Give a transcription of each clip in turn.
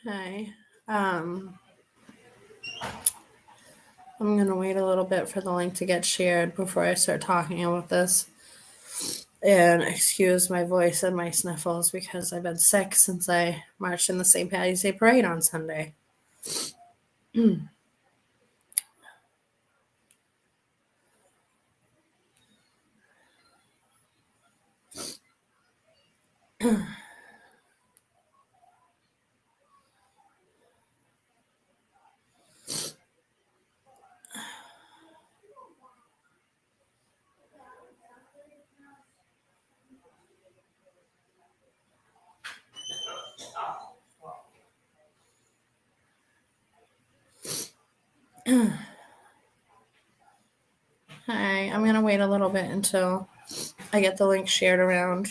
Okay. I'm going to wait a little bit for the link to get shared before I start talking about this. And excuse my voice and my sniffles because I've been sick since I marched in the St. Patty's Day Parade on Sunday. Hi, I'm going to wait a little bit until I get the link shared around.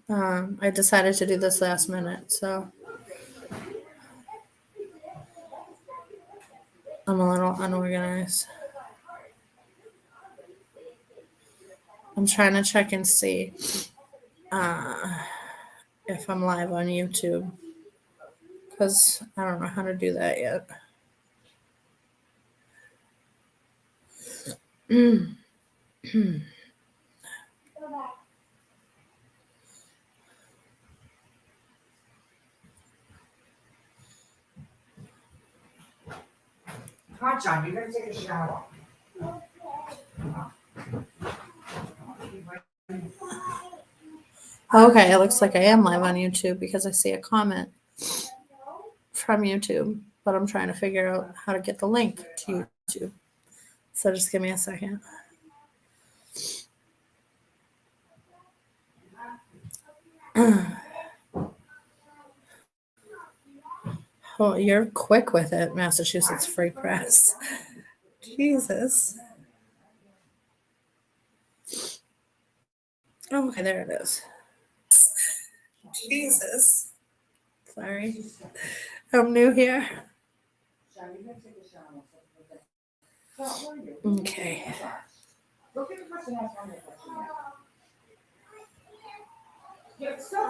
I decided to do this last minute, so I'm a little unorganized. I'm trying to check and see if I'm live on YouTube because I don't know how to do that yet. Come on, John, you're gonna take a shower. Okay, it looks like I am live on YouTube because I see a comment from YouTube, but I'm trying to figure out how to get the link to YouTube. So just give me a second. Oh, you're quick with it, Massachusetts Free Press. Jesus. Okay, there it is. Jesus. Sorry. I'm new here. Okay.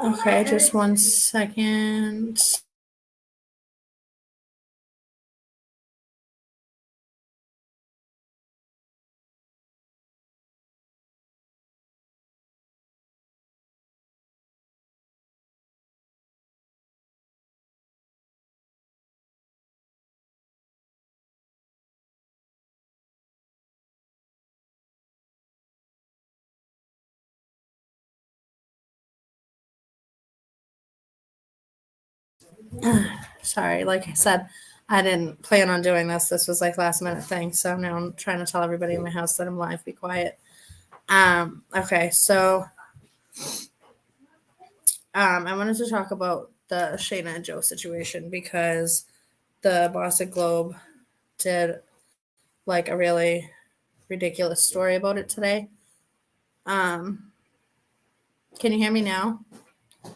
Okay, just 1 second. Sorry, like I said, I didn't plan on doing this. This was like last minute thing. So now I'm trying to tell everybody in my house that I'm live. Be quiet. Okay, so I wanted to talk about the Shana and Joe situation because the Boston Globe did like a really ridiculous story about it today. Can you hear me now?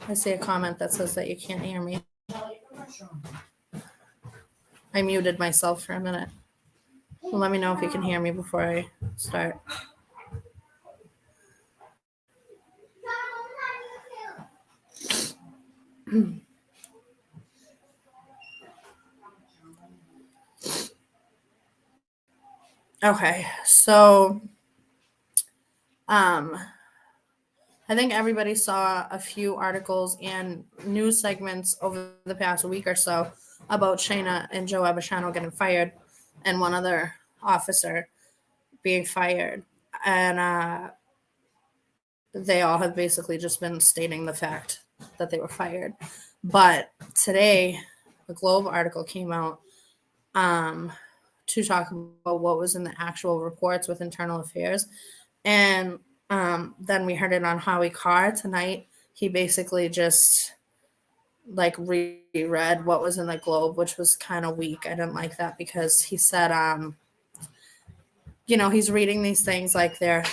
I see a comment that says that you can't hear me. I muted myself for a minute. Well, let me know if you can hear me before I start. Okay, so I think everybody saw a few articles and news segments over the past week or so about Shana and Joe Abishano getting fired and one other officer being fired. And they all have basically just been stating the fact that they were fired. But today, the Globe article came out to talk about what was in the actual reports with Internal Affairs. And then we heard it on Howie Carr tonight. He basically just like reread what was in the Globe, which was kind of weak. I didn't like that because he said, he's reading these things like they're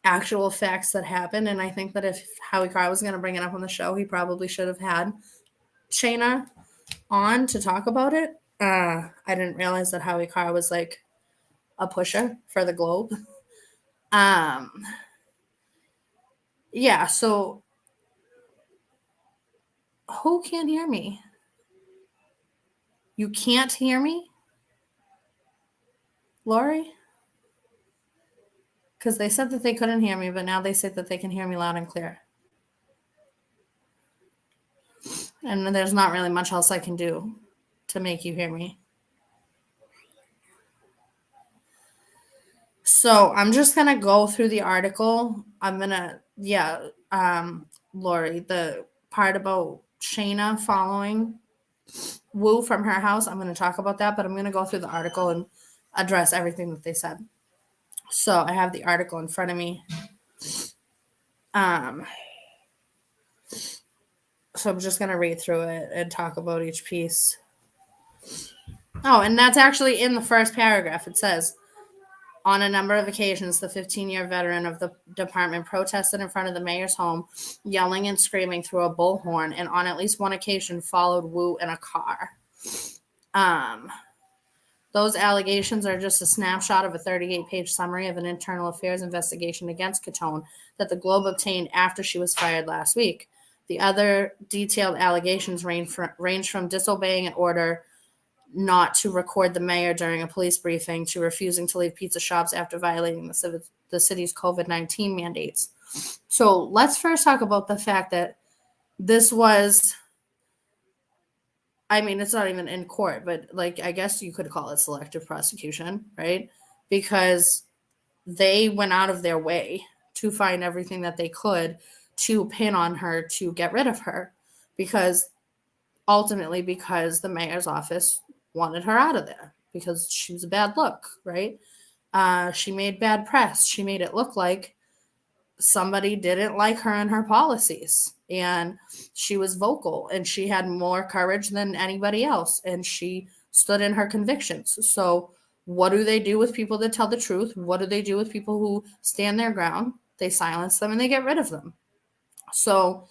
actual facts that happened. And I think that if Howie Carr was going to bring it up on the show, he probably should have had Shana on to talk about it. I didn't realize that Howie Carr was like a pusher for the Globe. Yeah, so Who can't hear me? You can't hear me? Lori? Because they said that they couldn't hear me, but now they say that they can hear me loud and clear. And there's not really much else I can do to make you hear me. So I'm just going to go through the article. Lori, the part about Shana following Wu from her house, I'm going to talk about that, but I'm going to go through the article and address everything that they said. So I have the article in front of me. So I'm just going to read through it and talk about each piece. Oh, and that's actually in the first paragraph. It says, on a number of occasions, the 15-year veteran of the department protested in front of the mayor's home, yelling and screaming through a bullhorn, and on at least one occasion followed Wu in a car. Those allegations are just a snapshot of a 38-page summary of an internal affairs investigation against Cottone that the Globe obtained after she was fired last week. The other detailed allegations range from disobeying an order not to record the mayor during a police briefing to refusing to leave pizza shops after violating the city's COVID-19 mandates. So let's first talk about the fact that this was, I mean, it's not even in court, but like, I guess you could call it selective prosecution, right? Because they went out of their way to find everything that they could to pin on her to get rid of her, because the mayor's office wanted her out of there because she was a bad look, right? She made bad press. She made it look like somebody didn't like her and her policies, and she was vocal, and she had more courage than anybody else, and she stood in her convictions. So what do they do with people that tell the truth? What do they do with people who stand their ground? They silence them and they get rid of them. So,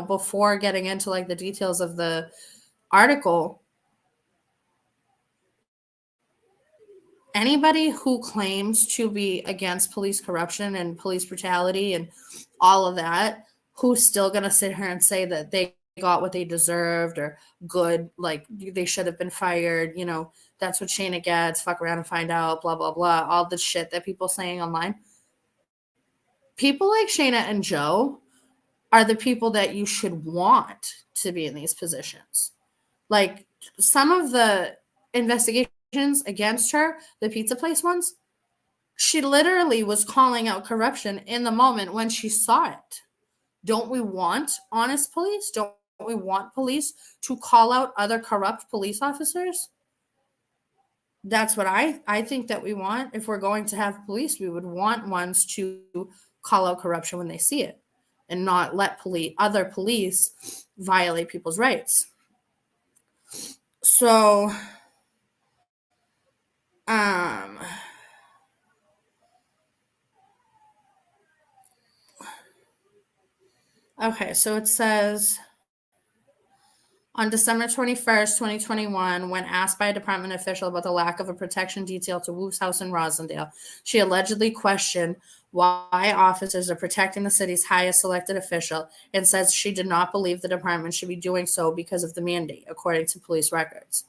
before getting into like the details of the article, anybody who claims to be against police corruption and police brutality and all of that, who's still going to sit here and say that they got what they deserved or good, like they should have been fired, that's what Shana gets, fuck around and find out, blah, blah, blah, all the shit that people saying online. People like Shana and Joe are the people that you should want to be in these positions. Like some of the investigations against her, the pizza place ones, she literally was calling out corruption in the moment when she saw it. Don't we want honest police? Don't we want police to call out other corrupt police officers? That's what I think that we want. If we're going to have police, we would want ones to call out corruption when they see it and not let other police violate people's rights. So, okay, so it says, on December 21st, 2021, when asked by a department official about the lack of a protection detail to Wu's house in Rosendale, she allegedly questioned why officers are protecting the city's highest elected official and says she did not believe the department should be doing so because of the mandate, according to police records.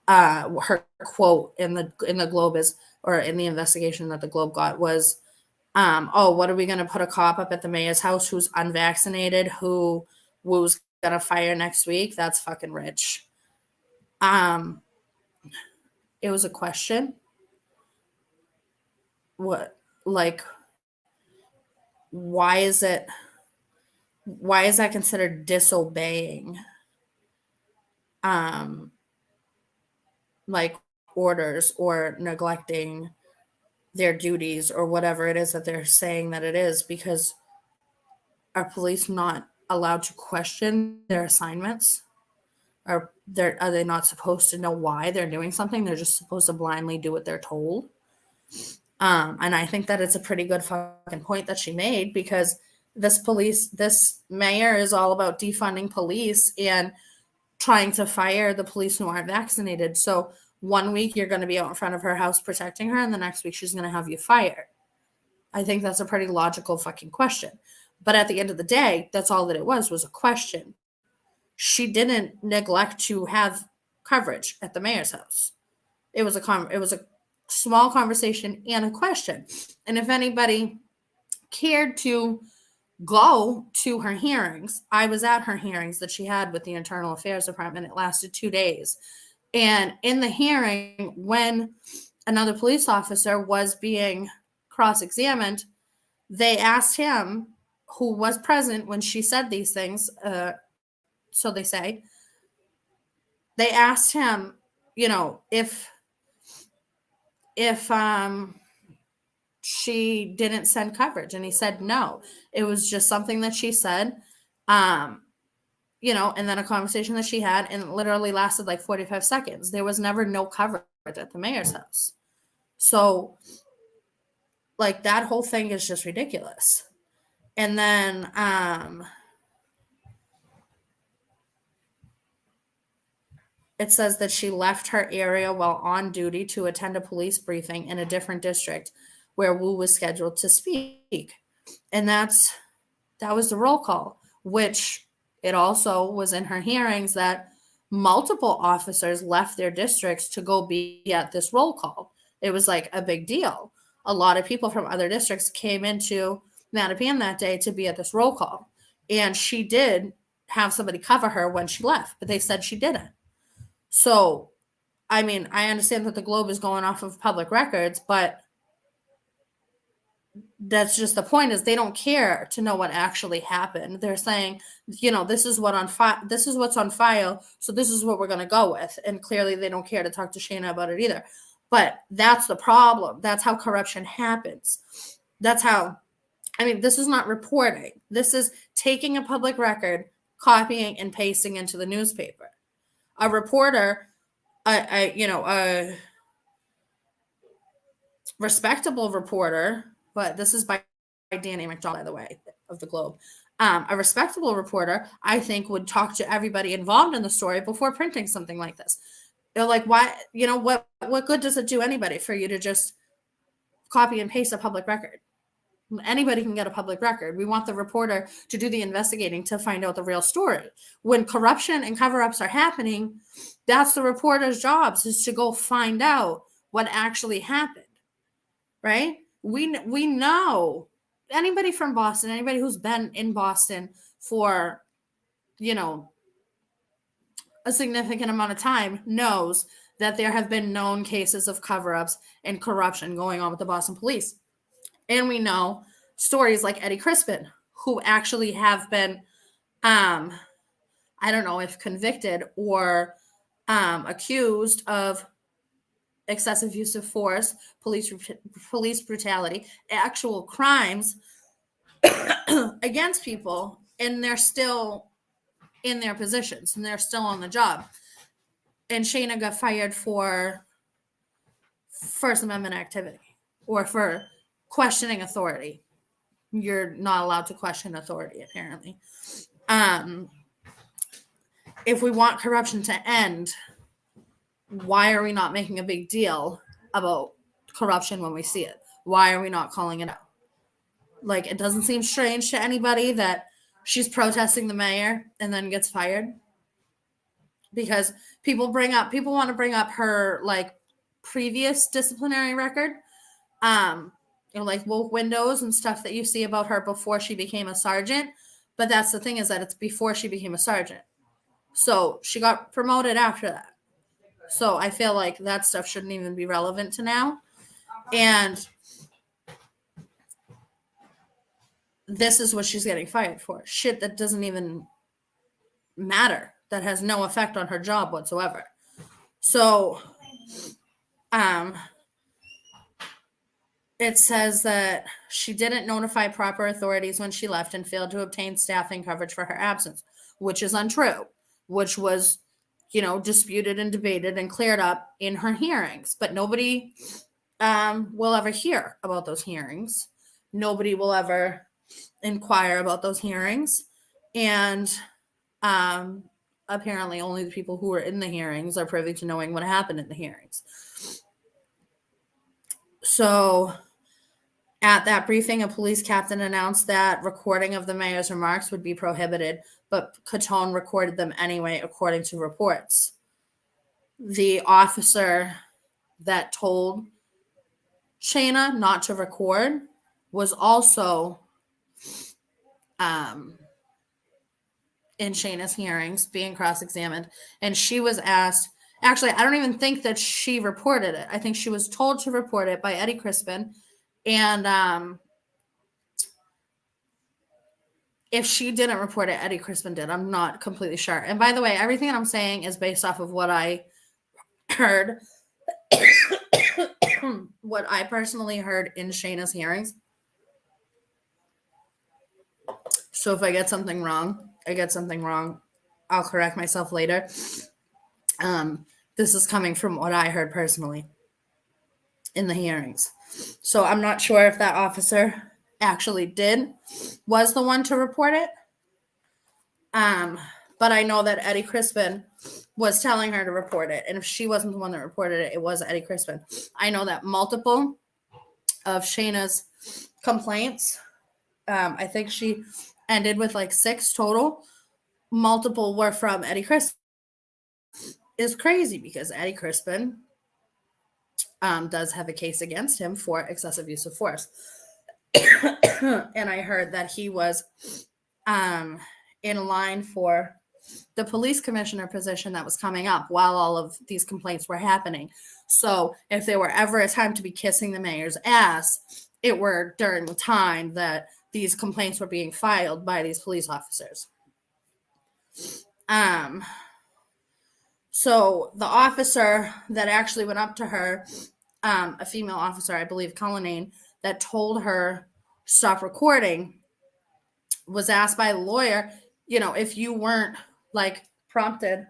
Her quote in the Globe or in the investigation that the Globe got was, what are we going to put a cop up at the mayor's house who's unvaccinated, who Wu's gonna fire next week? That's fucking rich. It was a question. Why is that considered disobeying like orders or neglecting their duties or whatever it is that they're saying that it is? Because are police not allowed to question their assignments? Are they not supposed to know why they're doing something? They're just supposed to blindly do what they're told. And I think that it's a pretty good fucking point that she made, because this mayor is all about defunding police and trying to fire the police who aren't vaccinated. So 1 week you're going to be out in front of her house protecting her, and the next week she's going to have you fired. I think that's a pretty logical fucking question. But at the end of the day, that's all that it was a question. She didn't neglect to have coverage at the mayor's house. It was a small conversation and a question. And if anybody cared to go to her hearings, I was at her hearings that she had with the Internal Affairs Department. It lasted 2 days. And in the hearing, when another police officer was being cross-examined, they asked him, who was present when she said these things, so they say, they asked him, if she didn't send coverage, and he said no. It was just something that she said, and then a conversation that she had, and it literally lasted like 45 seconds. There was never no coverage at the mayor's house. So, like, that whole thing is just ridiculous. And then it says that she left her area while on duty to attend a police briefing in a different district where Wu was scheduled to speak. And that was the roll call, which it also was in her hearings that multiple officers left their districts to go be at this roll call. It was like a big deal. A lot of people from other districts came into Mattapan that day to be at this roll call. And she did have somebody cover her when she left, but they said she didn't. So, I mean, I understand that the Globe is going off of public records, but that's just the point, is they don't care to know what actually happened. They're saying, this is what's on file, so this is what we're going to go with. And clearly they don't care to talk to Shana about it either. But that's the problem. That's how corruption happens. This is not reporting. This is taking a public record, copying and pasting into the newspaper. A reporter, a respectable reporter, but this is by Danny McDonald, by the way, of the Globe. A respectable reporter, I think, would talk to everybody involved in the story before printing something like this. They're like, why, what good does it do anybody for you to just copy and paste a public record? Anybody can get a public record. We want the reporter to do the investigating to find out the real story. When corruption and cover-ups are happening, that's the reporter's job, is to go find out what actually happened, right? We know, anybody from Boston, anybody who's been in Boston for, a significant amount of time knows that there have been known cases of cover-ups and corruption going on with the Boston police. And we know stories like Eddie Crispin, who actually have been, I don't know if convicted or accused of excessive use of force, police brutality, actual crimes against people, and they're still in their positions and they're still on the job. And Shana got fired for First Amendment activity or for questioning authority. You're not allowed to question authority, apparently. If we want corruption to end, why are we not making a big deal about corruption when we see it? Why are we not calling it out? Like, it doesn't seem strange to anybody that she's protesting the mayor and then gets fired, because people want to bring up her like previous disciplinary record, like woke windows and stuff that you see about her before she became a sergeant. But that's the thing, is that it's before she became a sergeant. So she got promoted after that. So I feel like that stuff shouldn't even be relevant to now. And this is what she's getting fired for. Shit that doesn't even matter, that has no effect on her job whatsoever. So it says that she didn't notify proper authorities when she left and failed to obtain staffing coverage for her absence, which is untrue, which was, disputed and debated and cleared up in her hearings. But nobody will ever hear about those hearings. Nobody will ever inquire about those hearings. And apparently only the people who were in the hearings are privy to knowing what happened in the hearings. So At that briefing, a police captain announced that recording of the mayor's remarks would be prohibited, but Cottone recorded them anyway, according to reports. The officer that told Shana not to record was also in Shana's hearings being cross-examined, and she was asked, actually, I don't even think that she reported it. I think she was told to report it by Eddie Crispin, and if she didn't report it, Eddie Crispin did. I'm not completely sure. And by the way, everything that I'm saying is based off of what I heard, what I personally heard in Shana's hearings. So if I get something wrong, I get something wrong. I'll correct myself later. This is coming from what I heard personally in the hearings. So I'm not sure if that officer actually was the one to report it. But I know that Eddie Crispin was telling her to report it. And if she wasn't the one that reported it, it was Eddie Crispin. I know that multiple of Shana's complaints, I think she ended with like 6 total. Multiple were from Eddie Crispin. Is crazy because Eddie Crispin does have a case against him for excessive use of force. And I heard that he was in line for the police commissioner position that was coming up while all of these complaints were happening. So if there were ever a time to be kissing the mayor's ass, it were during the time that these complaints were being filed by these police officers. So the officer that actually went up to her, a female officer, I believe, Cullinane, that told her stop recording, was asked by the lawyer, if you weren't like prompted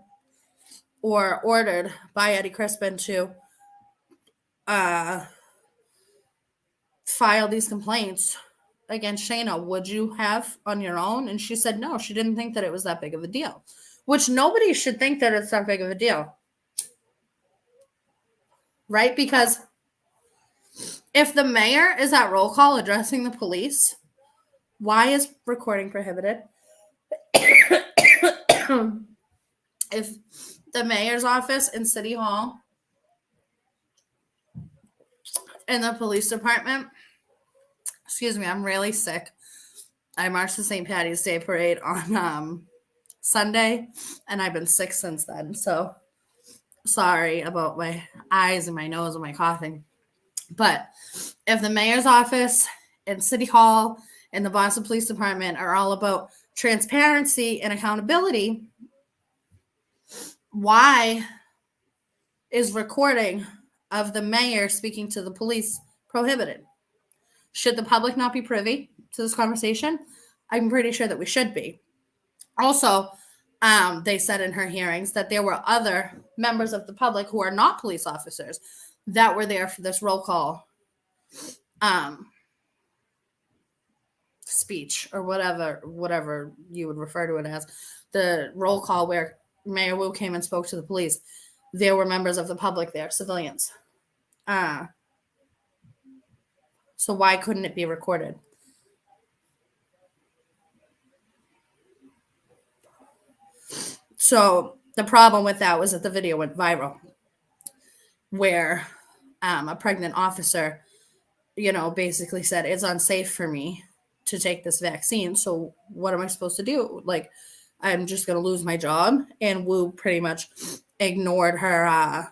or ordered by Eddie Crispin to file these complaints against Shana, would you have on your own? And she said no, she didn't think that it was that big of a deal, which nobody should think that it's that big of a deal, right? Because if the mayor is at roll call addressing the police, why is recording prohibited? If the mayor's office and city hall and the police department, excuse me, I'm really sick. I marched the St. Patty's Day parade on Sunday, and I've been sick since then. So sorry about my eyes and my nose and my coughing. But if the mayor's office and city hall and the Boston Police Department are all about transparency and accountability, why is recording of the mayor speaking to the police prohibited? Should the public not be privy to this conversation? I'm pretty sure that we should be. Also, they said in her hearings that there were other members of the public who are not police officers that were there for this roll call speech, or whatever you would refer to it as, the roll call where Mayor Wu came and spoke to the police. There were members of the public there, civilians. So why couldn't it be recorded? So the problem with that was that the video went viral, where a pregnant officer, basically said, it's unsafe for me to take this vaccine. So what am I supposed to do? Like, I'm just going to lose my job. And Wu pretty much ignored her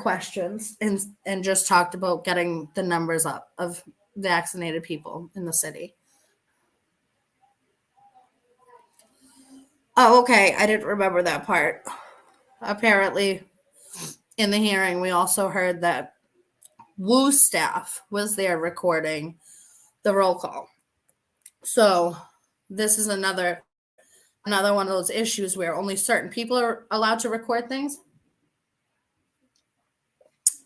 questions and just talked about getting the numbers up of vaccinated people in the city. Oh, okay. I didn't remember that part. Apparently, in the hearing, we also heard that Wu's staff was there recording the roll call. So this is another one of those issues where only certain people are allowed to record things.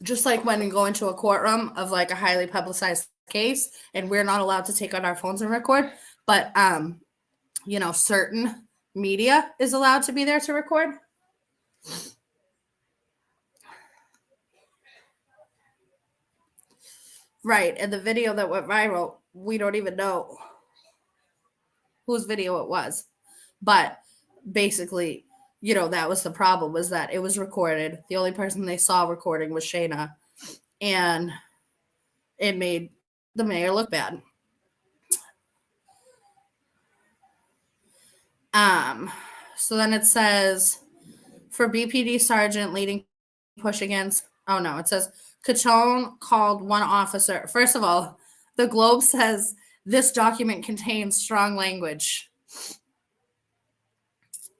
Just like when you go into a courtroom of like a highly publicized case and we're not allowed to take out our phones and record, but certain media is allowed to be there to record. Right. And the video that went viral, we don't even know whose video it was. But basically, that was the problem, was that it was recorded. The only person they saw recording was Shana. And it made the mayor look bad. So then it says, for BPD sergeant leading push against, oh no, it says Cottone called one officer. First of all, the Globe says this document contains strong language.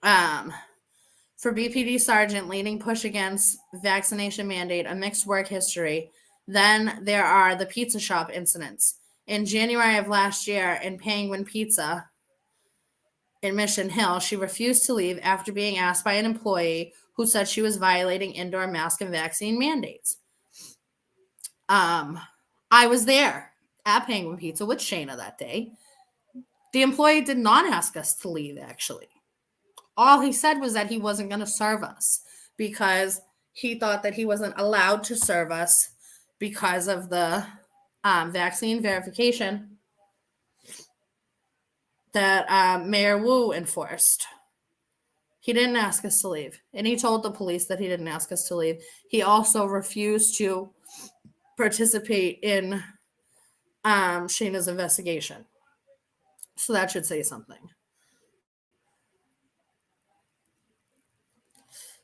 For BPD sergeant leading push against vaccination mandate, a mixed work history. Then there are the pizza shop incidents. In January of last year, in Penguin Pizza in Mission Hill, she refused to leave after being asked by an employee who said she was violating indoor mask and vaccine mandates. I was there at Penguin Pizza with Shana that day. The employee did not ask us to leave, actually. All he said was that he wasn't going to serve us because he thought that he wasn't allowed to serve us because of the vaccine verification that Mayor Wu enforced. He didn't ask us to leave, and he told the police that he didn't ask us to leave. He also refused to participate in Shana's investigation. So that should say something.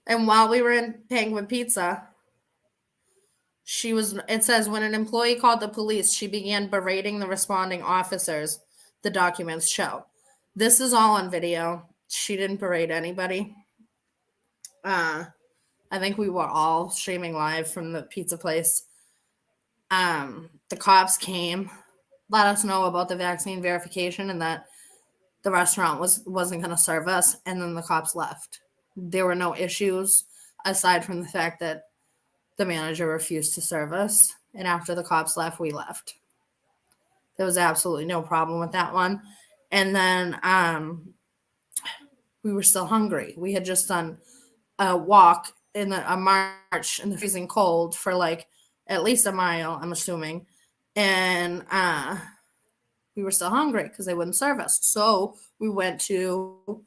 And while we were in Penguin Pizza, it says, when an employee called the police, she began berating the responding officers, the documents show. This is all on video. She didn't berate anybody. I think we were all streaming live from the pizza place. The cops came, let us know about the vaccine verification and that the restaurant wasn't going to serve us, and then the cops left. There were no issues aside from the fact that the manager refused to serve us, and after the cops left, we left. There was absolutely no problem with that one. And then we were still hungry. We had just done a walk a march in the freezing cold for like at least a mile, I'm assuming, and we were still hungry because they wouldn't serve us. So we went to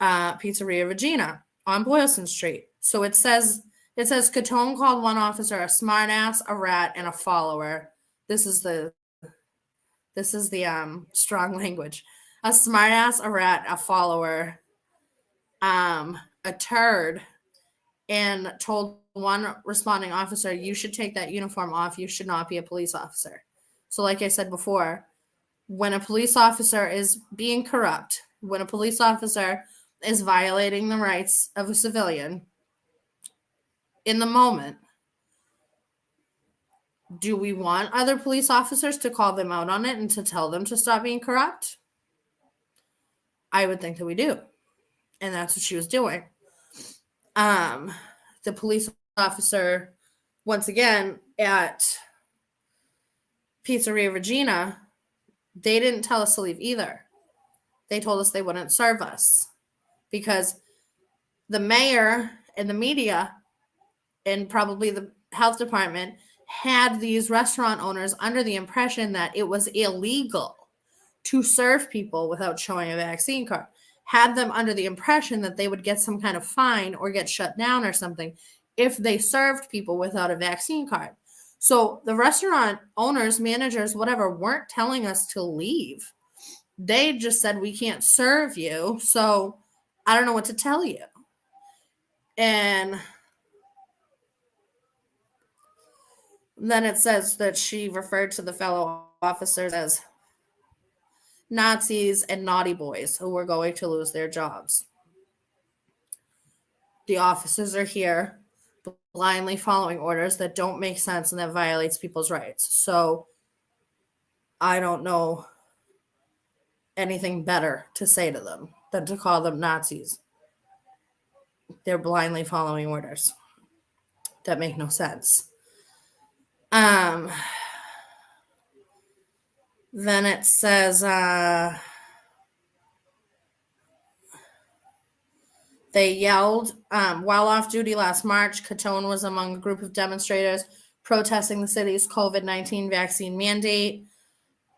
Pizzeria Regina on Boylston Street. So it says Cottone called one officer a smartass, a rat, and a follower. This is the strong language. A smartass, a rat, a follower, a turd, and told one responding officer, you should take that uniform off. You should not be a police officer. So like I said before, when a police officer is being corrupt, when a police officer is violating the rights of a civilian, in the moment, do we want other police officers to call them out on it and to tell them to stop being corrupt? I would think that we do. And that's what she was doing. The police officer, once again, at Pizzeria Regina, they didn't tell us to leave either. They told us they wouldn't serve us because the mayor and the media and probably the health department had these restaurant owners under the impression that it was illegal to serve people without showing a vaccine card. Had them under the impression that they would get some kind of fine or get shut down or something if they served people without a vaccine card. So the restaurant owners, managers, whatever, weren't telling us to leave. They just said, we can't serve you, so I don't know what to tell you. And then it says that she referred to the fellow officers as Nazis and naughty boys who were going to lose their jobs. The officers are here blindly following orders that don't make sense and that violates people's rights. So I don't know anything better to say to them than to call them Nazis. They're blindly following orders that make no sense. Then it says they yelled while off duty last March. Cottone was among a group of demonstrators protesting the city's COVID-19 vaccine mandate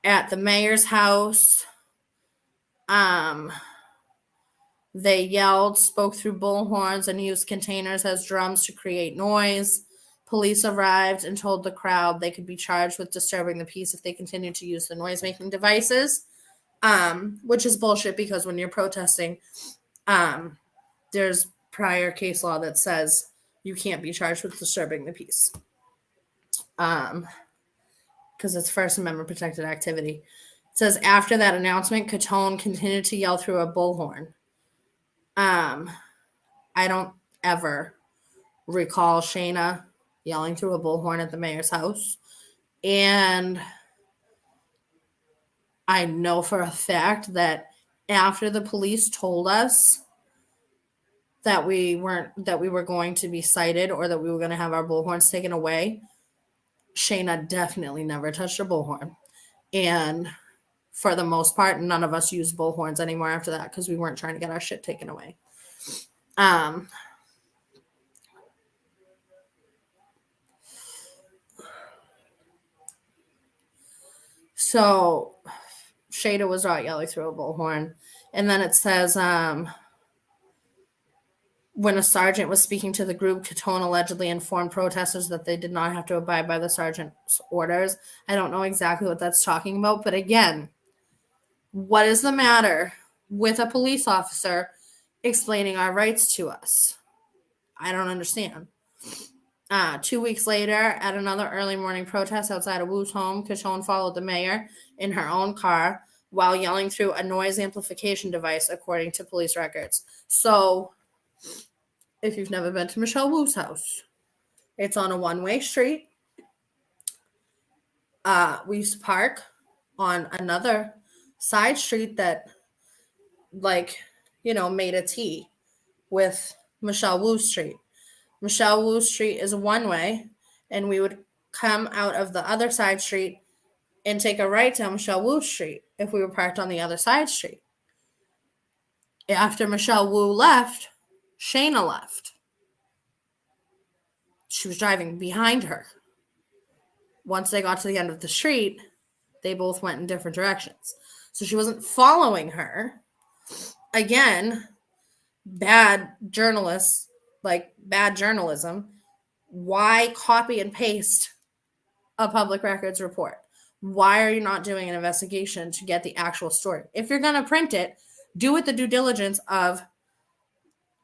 at the mayor's house. They yelled, spoke through bullhorns, and used containers as drums to create noise. Police arrived and told the crowd they could be charged with disturbing the peace if they continued to use the noise-making devices, which is bullshit because when you're protesting, there's prior case law that says you can't be charged with disturbing the peace because it's First Amendment protected activity. It says after that announcement, Cottone continued to yell through a bullhorn. I don't ever recall Shana yelling through a bullhorn at the mayor's house. And I know for a fact that after the police told us that we were going to be cited or that we were going to have our bullhorns taken away, Shana definitely never touched a bullhorn. And for the most part, none of us use bullhorns anymore after that because we weren't trying to get our shit taken away. So Shada was not yelling through a bullhorn. And then it says, when a sergeant was speaking to the group, Cottone allegedly informed protesters that they did not have to abide by the sergeant's orders. I don't know exactly what that's talking about, but again, what is the matter with a police officer explaining our rights to us? I don't understand. 2 weeks later, at another early morning protest outside of Wu's home, Cottone followed the mayor in her own car while yelling through a noise amplification device, according to police records. So, if you've never been to Michelle Wu's house, it's on a one-way street. We used to park on another side street that, made a T with Michelle Wu Street. Michelle Wu Street is a one-way, and we would come out of the other side street and take a right down Michelle Wu Street if we were parked on the other side street. After Michelle Wu left, Shana left. She was driving behind her. Once they got to the end of the street, they both went in different directions. So she wasn't following her. Again, bad journalism. Why copy and paste a public records report? Why are you not doing an investigation to get the actual story? If you're going to print it, do it the due diligence of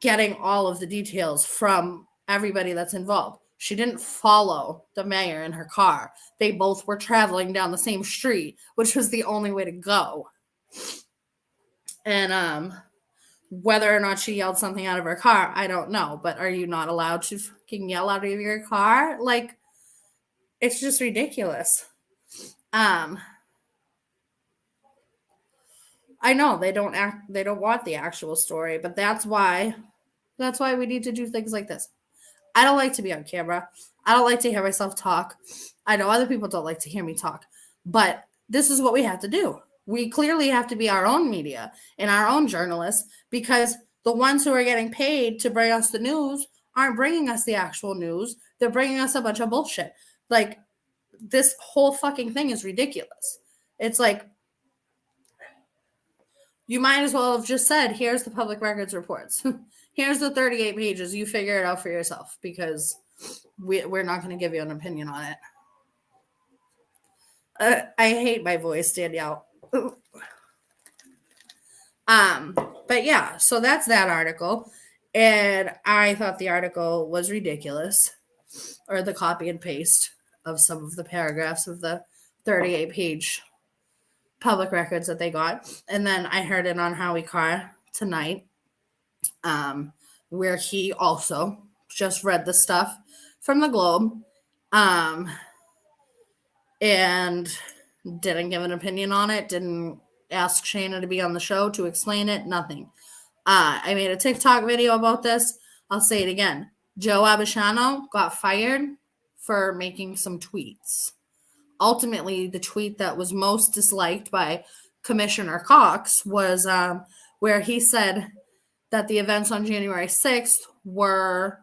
getting all of the details from everybody that's involved. She didn't follow the mayor in her car. They both were traveling down the same street, which was the only way to go. And whether or not she yelled something out of her car, I don't know. But are you not allowed to fucking yell out of your car? It's just ridiculous. I know they don't want the actual story, but that's why we need to do things like this. I don't like to be on camera. I don't like to hear myself talk. I know other people don't like to hear me talk, but this is what we have to do. We clearly have to be our own media and our own journalists because the ones who are getting paid to bring us the news aren't bringing us the actual news. They're bringing us a bunch of bullshit. This whole fucking thing is ridiculous. It's you might as well have just said, here's the public records reports. Here's the 38 pages. You figure it out for yourself because we're not going to give you an opinion on it. I hate my voice, Danielle. But yeah, so that's that article. And I thought the article was ridiculous, or the copy and paste of some of the paragraphs of the 38-page public records that they got. And then I heard it on Howie Carr tonight, where he also just read the stuff from the Globe, and didn't give an opinion on it, didn't ask Shana to be on the show to explain it, nothing. I made a TikTok video about this. I'll say it again. Joe Abishano got fired for making some tweets. Ultimately, the tweet that was most disliked by Commissioner Cox was where he said that the events on January 6th were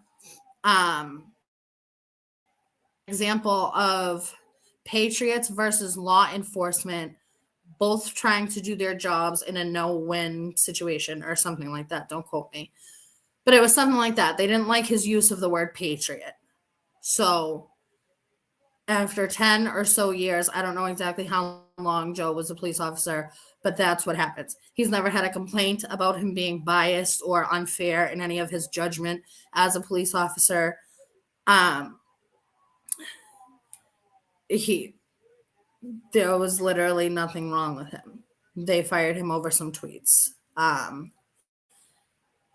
example of patriots versus law enforcement both trying to do their jobs in a no-win situation or something like that. Don't quote me. But it was something like that. They didn't like his use of the word patriot. So after 10 or so years, I don't know exactly how long Joe was a police officer, but that's what happens. He's never had a complaint about him being biased or unfair in any of his judgment as a police officer. There was literally nothing wrong with him. They fired him over some tweets.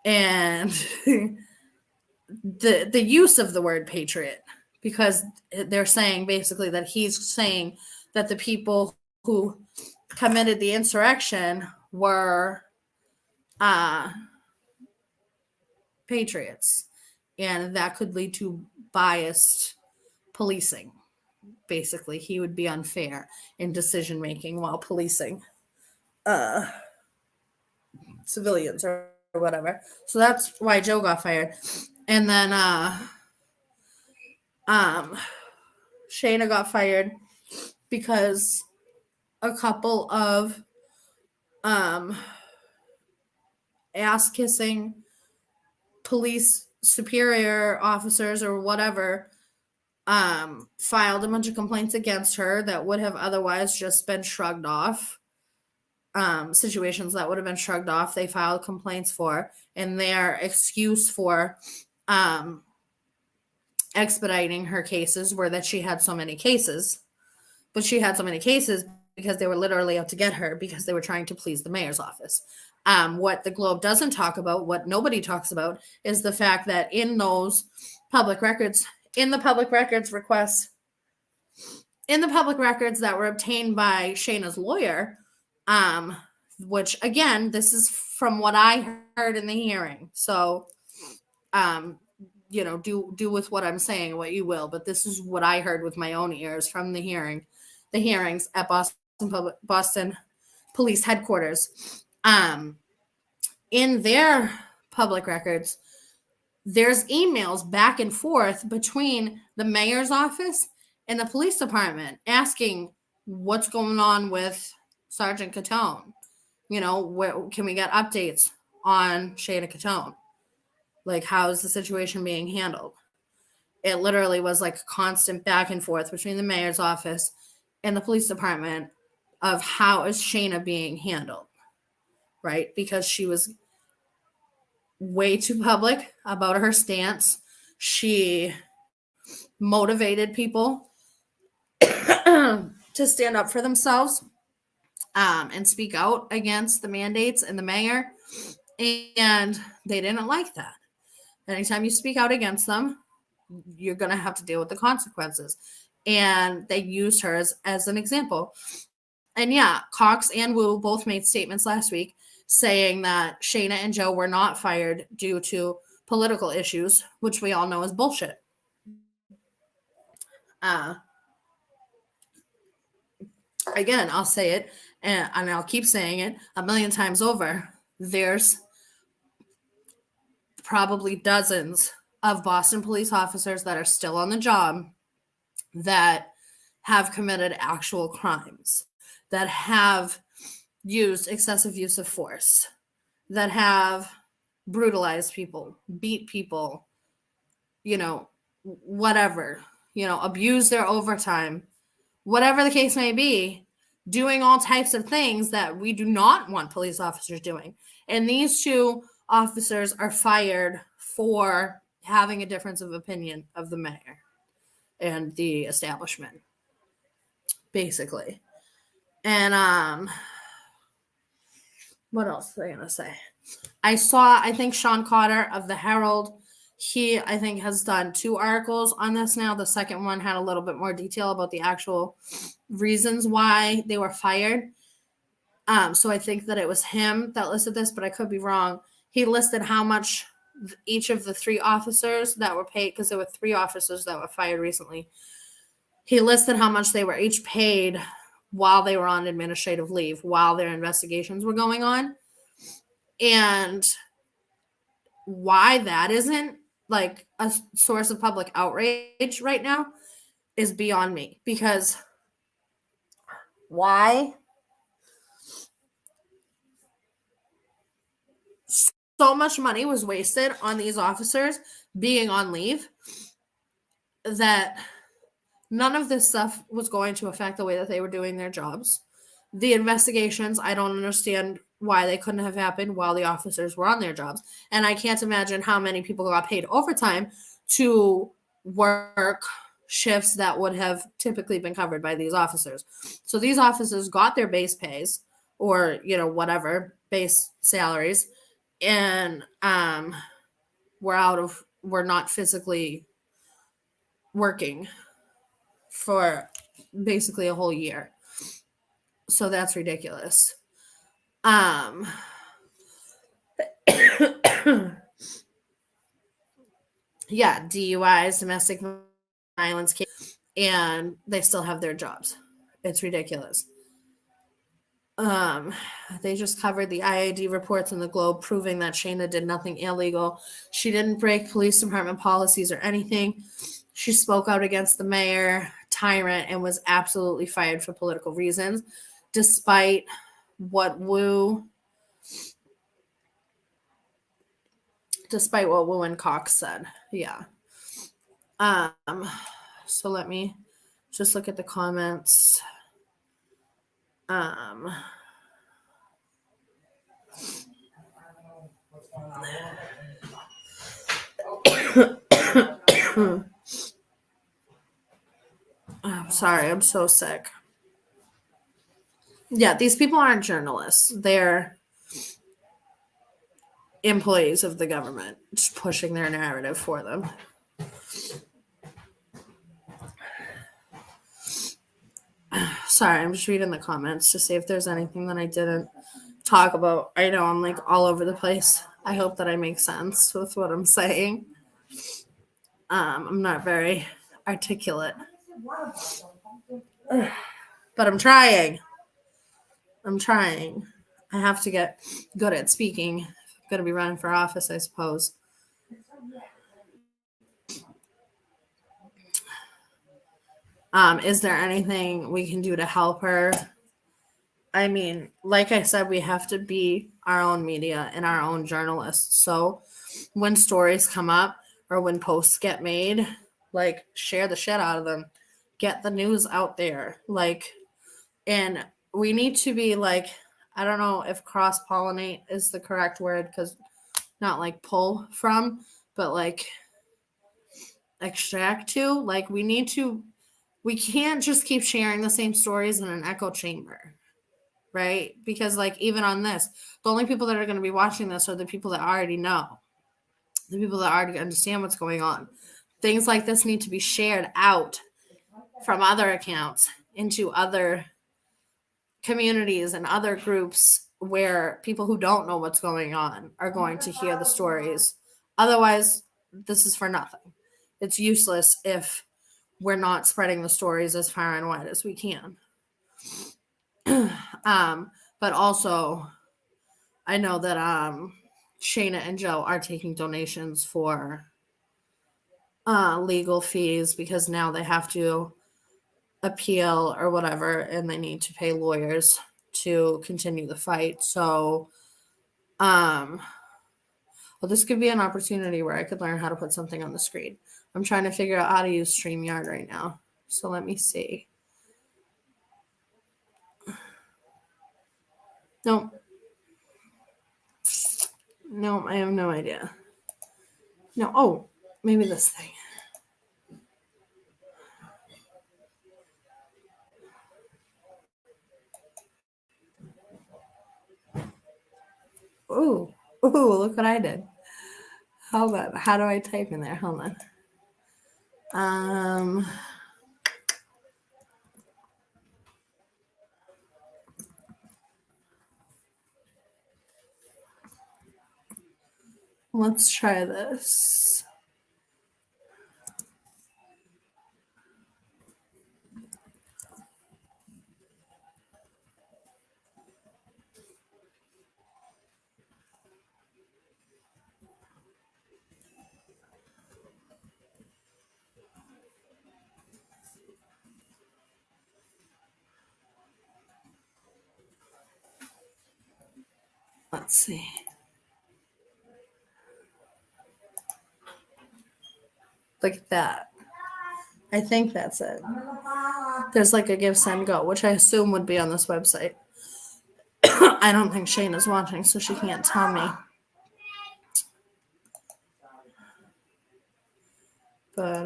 And the use of the word patriot, because they're saying basically that he's saying that the people who committed the insurrection were patriots, and that could lead to biased policing. Basically, he would be unfair in decision making while policing civilians or whatever. So that's why Joe got fired. And then Shana got fired because a couple of ass kissing police superior officers or whatever filed a bunch of complaints against her that would have otherwise just been shrugged off. Situations that would have been shrugged off, they filed complaints for, and their excuse for expediting her cases were that she had so many cases. But she had so many cases because they were literally out to get her because they were trying to please the mayor's office. What the Globe doesn't talk about, what nobody talks about, is the fact that in those public records, in the public records requests, in the public records that were obtained by Shana's lawyer, which again, this is from what I heard in the hearing. So, do with what I'm saying what you will, but this is what I heard with my own ears from the hearings at Boston Police Headquarters. In their public records, there's emails back and forth between the mayor's office and the police department asking what's going on with Sergeant Cottone. Where can we get updates on Shana Cottone? Like, how is the situation being handled? It literally was like a constant back and forth between the mayor's office and the police department of how is Shana being handled, right? Because she was way too public about her stance. She motivated people to stand up for themselves and speak out against the mandates and the mayor, and they didn't like that. Anytime you speak out against them, you're going to have to deal with the consequences. And they used her as an example. And yeah, Cox and Wu both made statements last week saying that Shana and Joe were not fired due to political issues, which we all know is bullshit. Again, I'll say it, and I'll keep saying it a million times over. There's probably dozens of Boston police officers that are still on the job that have committed actual crimes, that have used excessive use of force, that have brutalized people, beat people, whatever, abused their overtime, whatever the case may be, doing all types of things that we do not want police officers doing. And these two officers are fired for having a difference of opinion of the mayor and the establishment, basically. And what else was I gonna say? I think Shana Cottone of the Herald, he, I think, has done 2 articles on this now. The second one had a little bit more detail about the actual reasons why they were fired. So I think that it was him that listed this, but I could be wrong. He listed how much each of the 3 officers that were paid, because there were 3 officers that were fired recently. He listed how much they were each paid while they were on administrative leave, while their investigations were going on. And why that isn't like a source of public outrage right now is beyond me, because why so much money was wasted on these officers being on leave that none of this stuff was going to affect the way that they were doing their jobs. The investigations, I don't understand why they couldn't have happened while the officers were on their jobs. And I can't imagine how many people got paid overtime to work shifts that would have typically been covered by these officers. So these officers got their base pays, or, you know, whatever, base salaries, and were not physically working for basically a whole year. So that's ridiculous. Yeah, DUIs, domestic violence cases, and they still have their jobs. It's ridiculous. They just covered the IID reports in the Globe proving that Shana did nothing illegal. She didn't break police department policies or anything. She spoke out against the mayor, tyrant, and was absolutely fired for political reasons, despite what Wu and Cox said. Yeah. So let me just look at the comments. I'm sorry, I'm so sick. Yeah, these people aren't journalists. They're employees of the government, just pushing their narrative for them. Sorry, I'm just reading the comments to see if there's anything that I didn't talk about. I know I'm like all over the place. I hope that I make sense with what I'm saying. I'm not very articulate, but I'm trying. I have to get good at speaking. I'm going to be running for office, I suppose. Is there anything we can do to help her? I mean, like I said, we have to be our own media and our own journalists. So when stories come up or when posts get made, like, share the shit out of them. Get the news out there. Like, and we need to be like, I don't know if cross-pollinate is the correct word, because not like pull from, but like extract to. Like, we can't just keep sharing the same stories in an echo chamber, right? Because like, even on this, the only people that are going to be watching this are the people that already know, the people that already understand what's going on. Things like this need to be shared out from other accounts into other communities and other groups where people who don't know what's going on are going to hear the stories. Otherwise, this is for nothing. It's useless if we're not spreading the stories as far and wide as we can. But also, I know that Shana and Joe are taking donations for legal fees, because now they have to appeal or whatever, and they need to pay lawyers to continue the fight. So, well, this could be an opportunity where I could learn how to put something on the screen. I'm trying to figure out how to use StreamYard right now. So let me see. Nope. No, I have no idea. No. Oh, maybe this thing. Ooh, look what I did. Hold on. How do I type in there? Hold on. Let's try this. Let's see. Look at that. I think that's it. There's like a give, send, go, which I assume would be on this website. I don't think Shana's watching, so she can't tell me. But,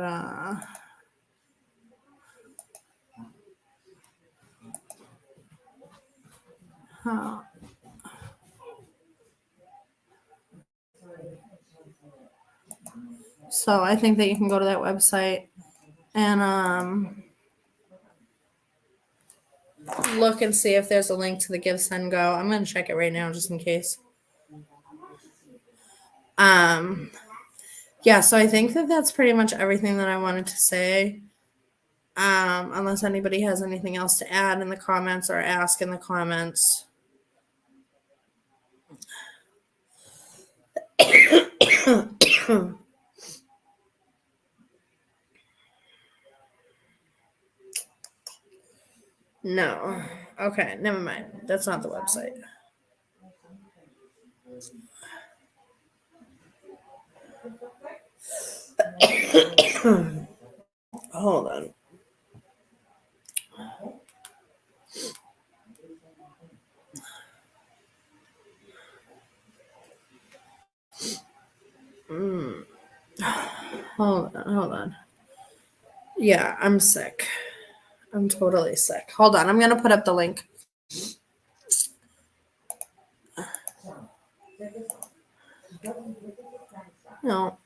huh. So I think that you can go to that website and look and see if there's a link to the give, send, go. I'm going to check it right now just in case. Yeah, so I think that that's pretty much everything that I wanted to say. Unless anybody has anything else to add in the comments or ask in the comments. No. Okay, never mind. That's not the website. Hold on. Hold on. Yeah, I'm sick. I'm totally sick. Hold on. I'm going to put up the link. No.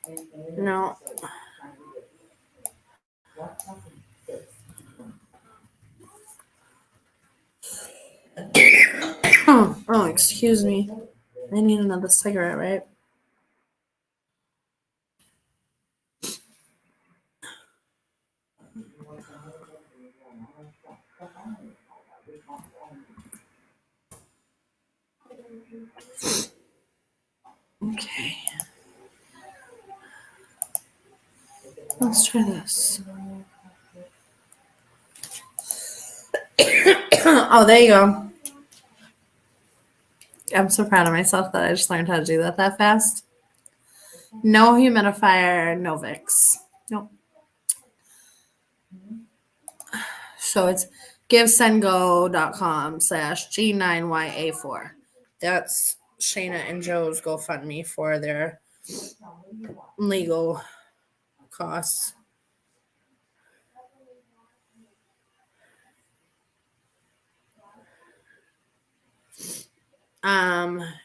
Oh, excuse me. I need another cigarette, right? Okay. Let's try this. Oh, there you go. I'm so proud of myself that I just learned how to do that fast. No humidifier, no Vicks. Nope. So it's givesendgo.com/G9YA4. That's Shana and Joe's GoFundMe for their legal costs.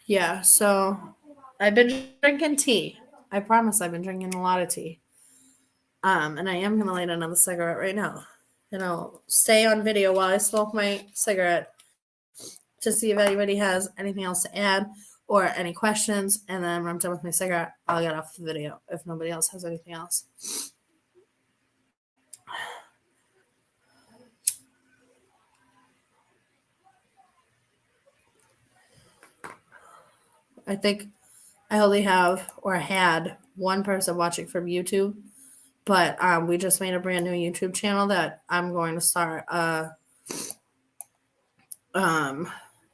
Yeah, so I've been drinking tea. I promise I've been drinking a lot of tea. And I am gonna light another cigarette right now. And I'll stay on video while I smoke my cigarette to see if anybody has anything else to add or any questions. And then when I'm done with my cigarette, I'll get off the video if nobody else has anything else. I think I only have or had one person watching from YouTube, but we just made a brand new YouTube channel that I'm going to start a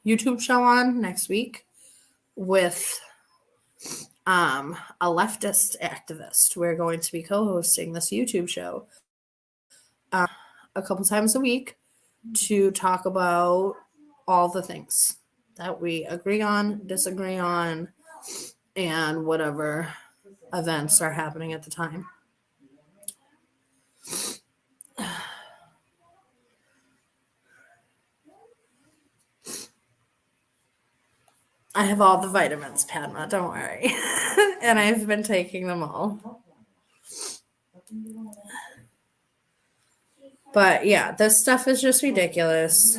YouTube show on next week with a leftist activist. We're going to be co-hosting this YouTube show a couple times a week to talk about all the things that we agree on, disagree on, and whatever events are happening at the time. I have all the vitamins, Padma, don't worry. And I've been taking them all. But yeah, this stuff is just ridiculous.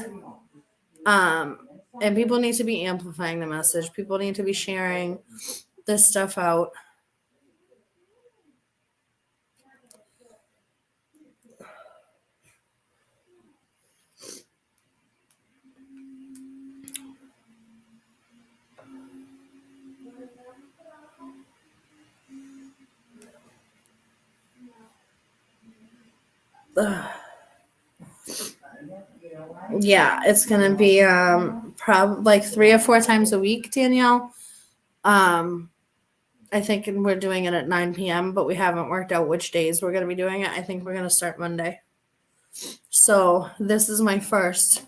And people need to be amplifying the message. People need to be sharing this stuff out. Yeah, it's gonna be probably like 3 or 4 times a week, Danielle. I think we're doing it at 9 p.m., but we haven't worked out which days we're going to be doing it. I think we're going to start Monday. So this is my first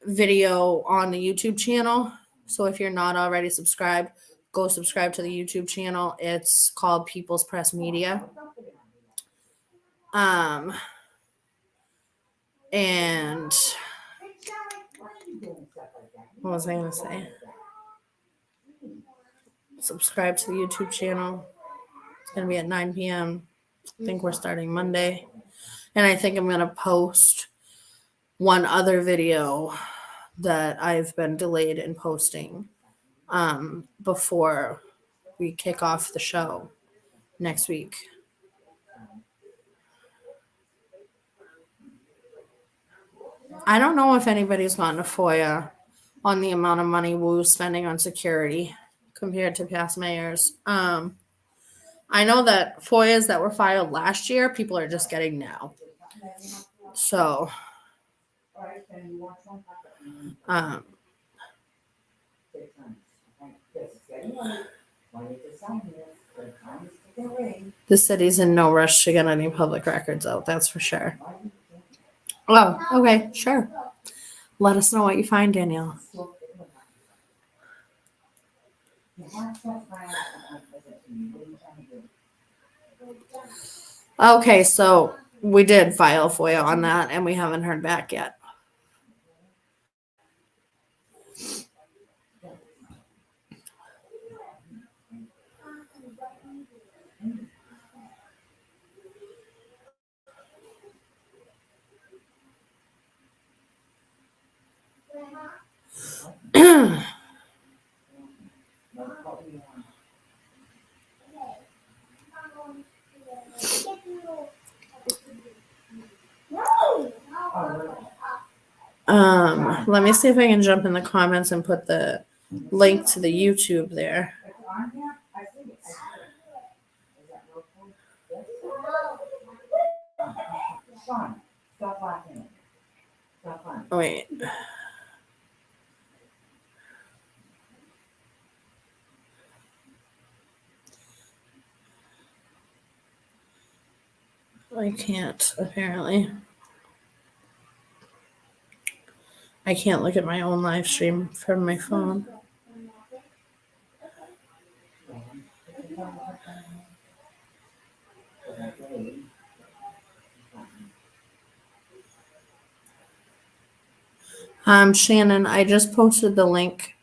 video on the YouTube channel. So if you're not already subscribed, go subscribe to the YouTube channel. It's called People's Press Media. And what was I going to say? Subscribe to the YouTube channel. It's going to be at 9 p.m. I think we're starting Monday. And I think I'm going to post one other video that I've been delayed in posting before we kick off the show next week. I don't know if anybody's gotten a FOIA on the amount of money Wu's spending on security compared to past mayors. I know that FOIAs that were filed last year, people are just getting now. So, the city's in no rush to get any public records out, that's for sure. Oh, okay, sure. Let us know what you find, Danielle. Okay, so we did file FOIA on that, and we haven't heard back yet. Let me see if I can jump in the comments and put the link to the YouTube there. Wait. I can't, apparently. I can't look at my own live stream from my phone. Shannon, I just posted the link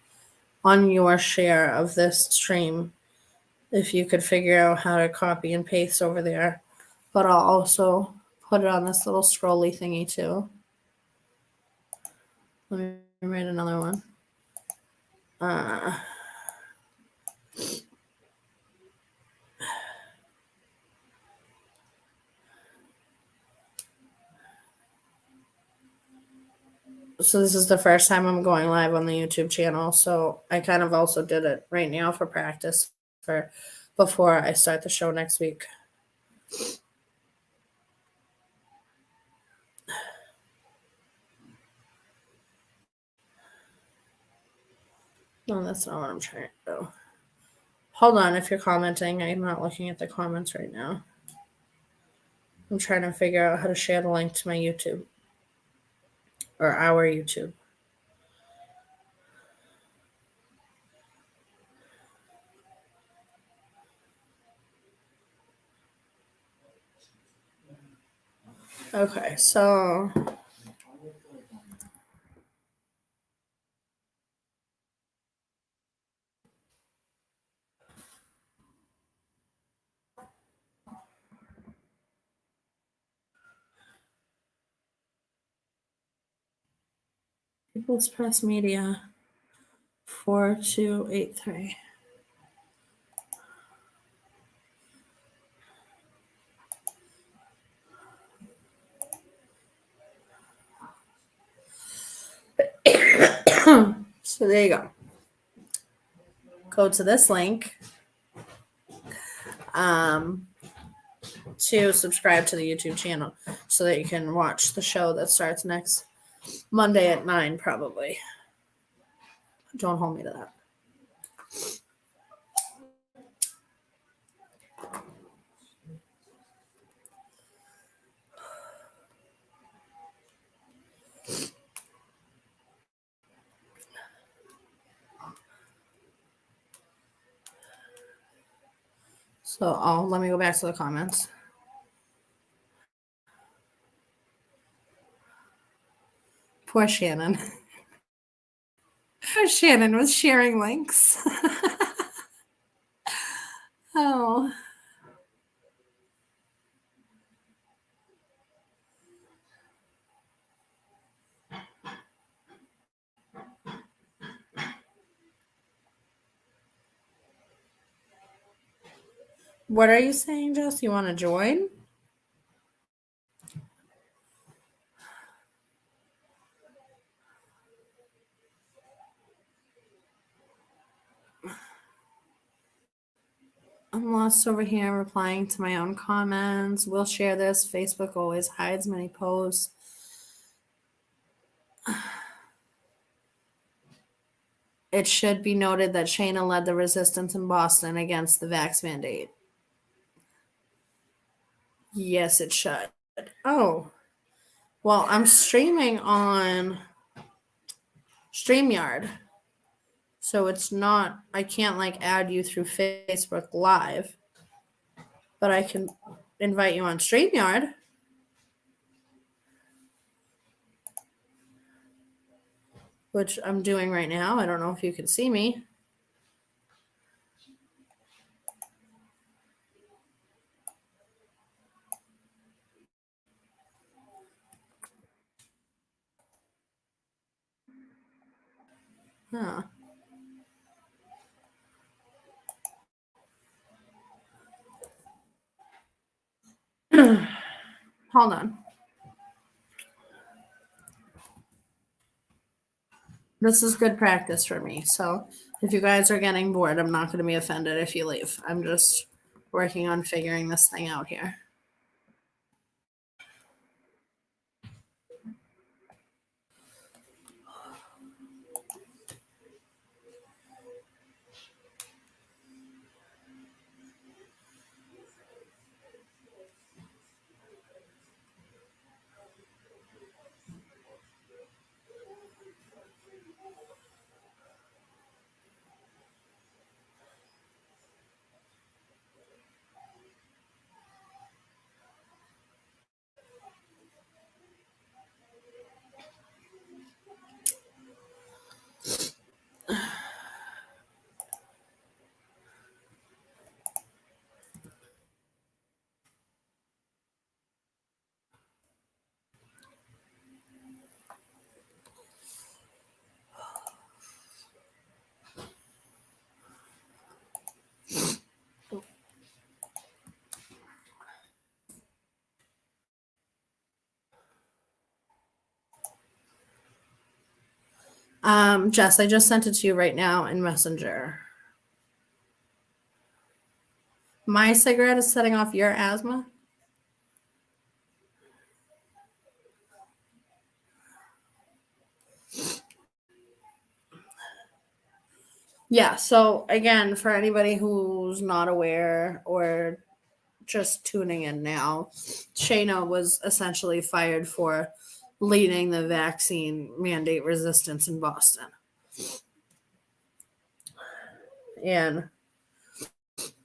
on your share of this stream. If you could figure out how to copy and paste over there. But I'll also put it on this little scrolly thingy too. Let me write another one. So this is the first time I'm going live on the YouTube channel. So I kind of also did it right now for practice for before I start the show next week. No, that's not what I'm trying to do. Hold on, if you're commenting, I'm not looking at the comments right now. I'm trying to figure out how to share the link to my YouTube or our YouTube. Okay, so People's Press Media 4283. So there you go. Go to this link to subscribe to the YouTube channel so that you can watch the show that starts next Monday at 9 probably. Don't hold me to that. So, let me go back to the comments. Poor Shannon. Poor Shannon was sharing links. Oh. What are you saying, Jess? You want to join? I'm lost over here replying to my own comments. We'll share this. Facebook always hides many posts. It should be noted that Shana led the resistance in Boston against the vax mandate. Yes, it should. Oh. Well, I'm streaming on StreamYard. So it's not, I can't like add you through Facebook Live, but I can invite you on StreamYard. Which I'm doing right now. I don't know if you can see me. Huh. Hold on. This is good practice for me. So if you guys are getting bored, I'm not going to be offended if you leave. I'm just working on figuring this thing out here. Jess, I just sent it to you right now in Messenger. My cigarette is setting off your asthma? Yeah, so again, for anybody who's not aware or just tuning in now, Shana was essentially fired for leading the vaccine mandate resistance in Boston. And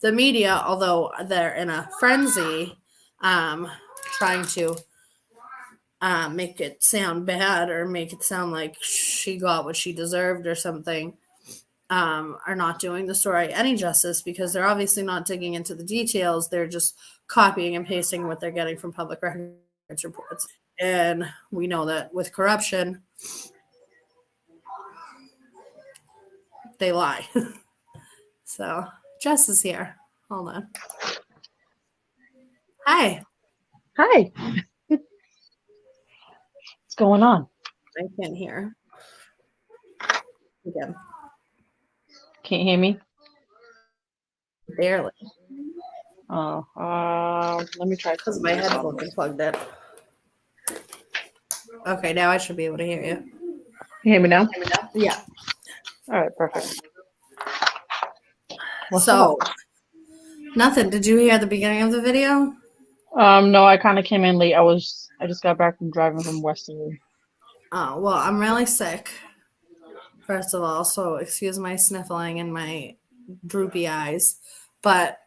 the media, although they're in a frenzy, trying to make it sound bad or make it sound like she got what she deserved or something, are not doing the story any justice because they're obviously not digging into the details. They're just copying and pasting what they're getting from public records reports. And we know that with corruption, they lie. So Jess is here. Hold on. Hi. Hi. What's going on? I can't hear. Again. Can't hear me? Barely. Oh, let me try. Because my headphones are plugged in. Okay, now I should be able to hear you. You hear me now? Yeah. All right, perfect. What's So up? nothing. Did you hear the beginning of the video? No, I kind of came in late. I just got back from driving from Western. Oh, well, I'm really sick, first of all, so excuse my sniffling and my droopy eyes. But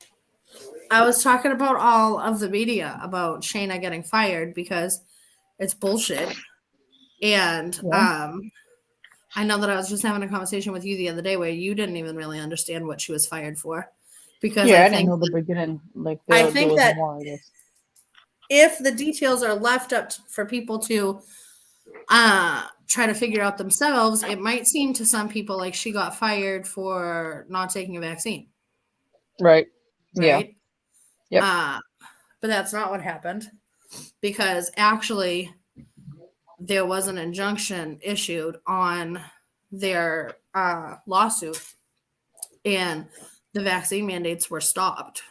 I was talking about all of the media about Shana getting fired because it's bullshit. And Yeah. I know that I was just having a conversation with you the other day where you didn't even really understand what she was fired for. Because Yeah, I didn't know the beginning. Like I there think was that more, I guess. if the details are left up for people to try to figure out themselves, it might seem to some people like she got fired for not taking a vaccine, Right. Yeah. right? Yep. But that's not what happened because actually there was an injunction issued on their lawsuit and the vaccine mandates were stopped.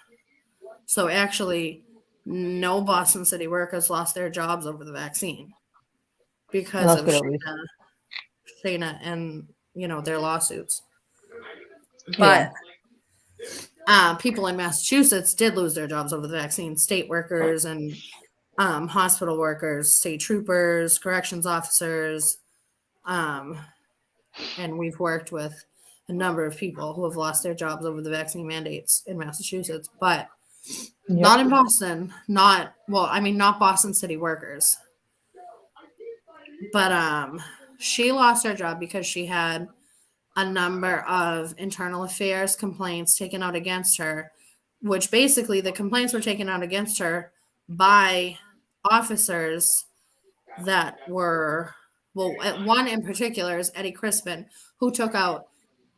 So actually, no Boston City workers lost their jobs over the vaccine Well, because that's of good at least. Shana and their lawsuits. Yeah. But people in Massachusetts did lose their jobs over the vaccine. State workers and hospital workers, state troopers, corrections officers, and we've worked with a number of people who have lost their jobs over the vaccine mandates in Massachusetts, but not Yep. in Boston. Not Boston City workers. But she lost her job because she had a number of internal affairs complaints taken out against her, which basically the complaints were taken out against her by officers that were, well, one in particular is Eddie Crispin, who took out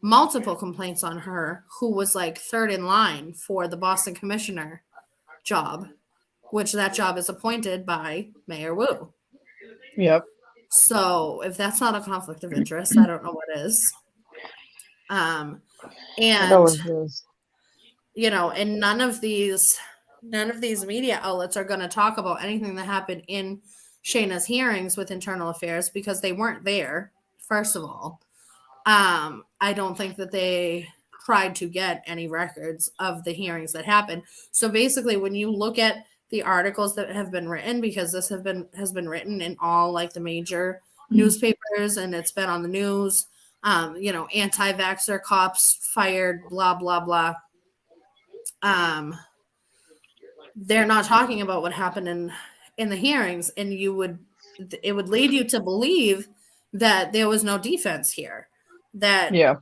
multiple complaints on her, who was like third in line for the Boston commissioner job, which that job is appointed by Mayor Wu. Yep. So if that's not a conflict of interest, I don't know what is. It And always is. and none of these media outlets are going to talk about anything that happened in Shayna's hearings with internal affairs because they weren't there, first of all. I don't think that they tried to get any records of the hearings that happened. So basically, when you look at the articles that have been written, because this has been written in all like the major newspapers and it's been on the news, anti-vaxxer cops fired, blah blah blah. They're not talking about what happened in the hearings, and it would lead you to believe that there was no defense here, that Yeah.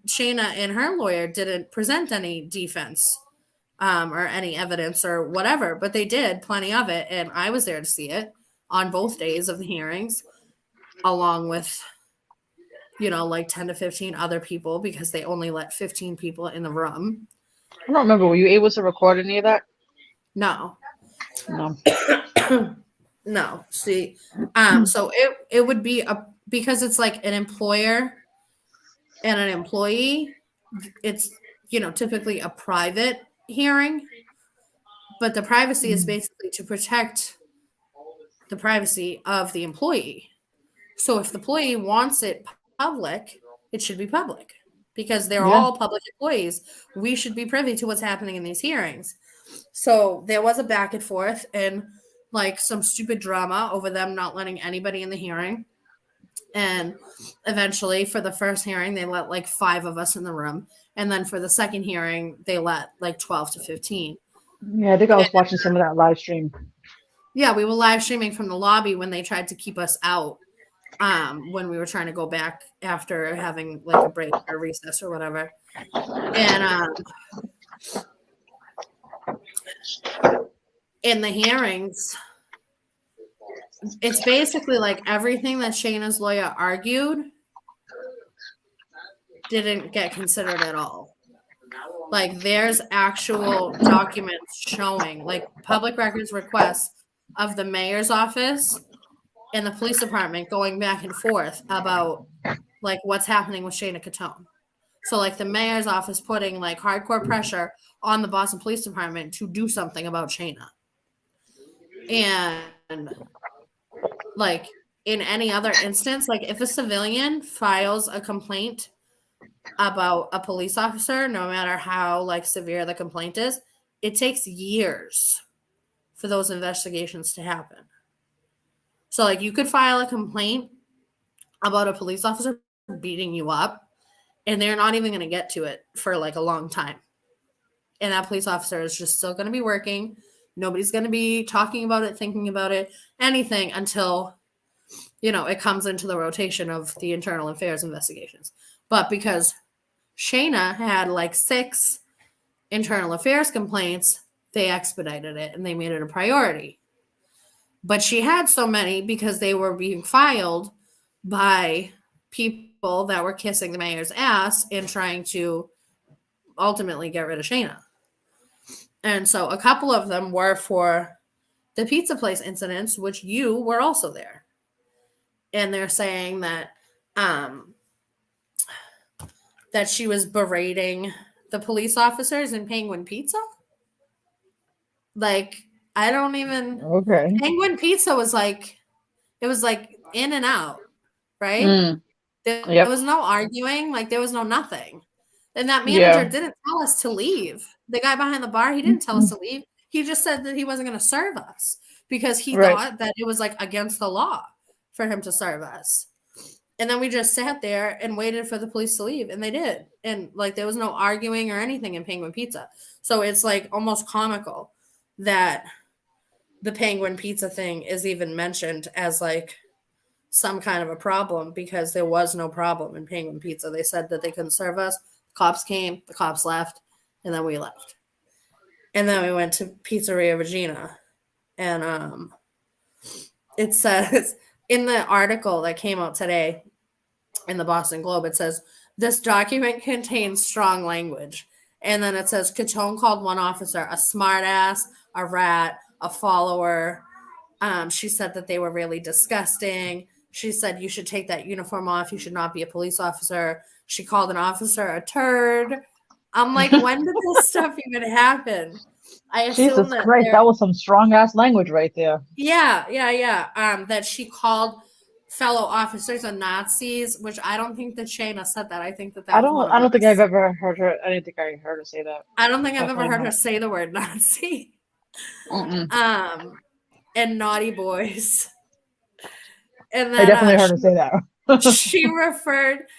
Shana and her lawyer didn't present any defense or any evidence or whatever, but they did plenty of it, and I was there to see it on both days of the hearings, along with like 10 to 15 other people because they only let 15 people in the room. I don't remember. Were you able to record any of that? No. No. No. See, so it would be because it's like an employer and an employee, it's typically a private hearing, but the privacy is basically to protect the privacy of the employee. So if the employee wants it public, it should be public because they're Yeah. all public employees. We should be privy to what's happening in these hearings. So there was a back and forth and like some stupid drama over them not letting anybody in the hearing. And eventually, for the first hearing, they let like 5 of us in the room. And then for the second hearing, they let like 12 to 15. Yeah, I think I was watching some of that live stream. Yeah, we were live streaming from the lobby when they tried to keep us out when we were trying to go back after having like a break or recess or whatever. And in the hearings, it's basically like everything that Shayna's lawyer argued didn't get considered at all. Like there's actual documents showing like public records requests of the mayor's office and the police department going back and forth about like what's happening with Shana Cottone. So like the mayor's office putting like hardcore pressure on the Boston Police Department to do something about Shana. And like in any other instance, like if a civilian files a complaint about a police officer, no matter how like severe the complaint is, it takes years for those investigations to happen. So like you could file a complaint about a police officer beating you up, and they're not even going to get to it for like a long time. And that police officer is just still going to be working. Nobody's going to be talking about it, thinking about it, anything until, you know, it comes into the rotation of the internal affairs investigations. But because Shana had like 6 internal affairs complaints, they expedited it and they made it a priority. But she had so many because they were being filed by people that were kissing the mayor's ass and trying to ultimately get rid of Shana. And so a couple of them were for the pizza place incidents, which you were also there. And they're saying that that she was berating the police officers in Penguin Pizza. Like, I don't even. Okay. Penguin Pizza was like, it was like in and out, right? Mm. There was no arguing, like there was no nothing. And that manager didn't tell us to leave. The guy behind the bar, he didn't tell us to leave. He just said that he wasn't going to serve us because he thought that it was like against the law for him to serve us. And then we just sat there and waited for the police to leave, and they did. And like there was no arguing or anything in Penguin Pizza. So it's like almost comical that the Penguin Pizza thing is even mentioned as like some kind of a problem, because there was no problem in Penguin Pizza. They said that they couldn't serve us. Cops came, the cops left, and then we left. And then we went to Pizzeria Regina. And it says in the article that came out today in the Boston Globe, it says, this document contains strong language. And then it says, Cottone called one officer a smartass, a rat, a follower. She said that they were really disgusting. She said, you should take that uniform off. You should not be a police officer. She called an officer a turd. I'm like, when did this stuff even happen? I assume Jesus Christ, that was some strong ass language right there. Yeah. That she called fellow officers and Nazis, which I don't think that Shana said that. I think that I don't think I've ever heard her. I didn't think I heard her say that. I don't think I've ever heard her say the word Nazi. And naughty boys. And then I definitely heard her say that.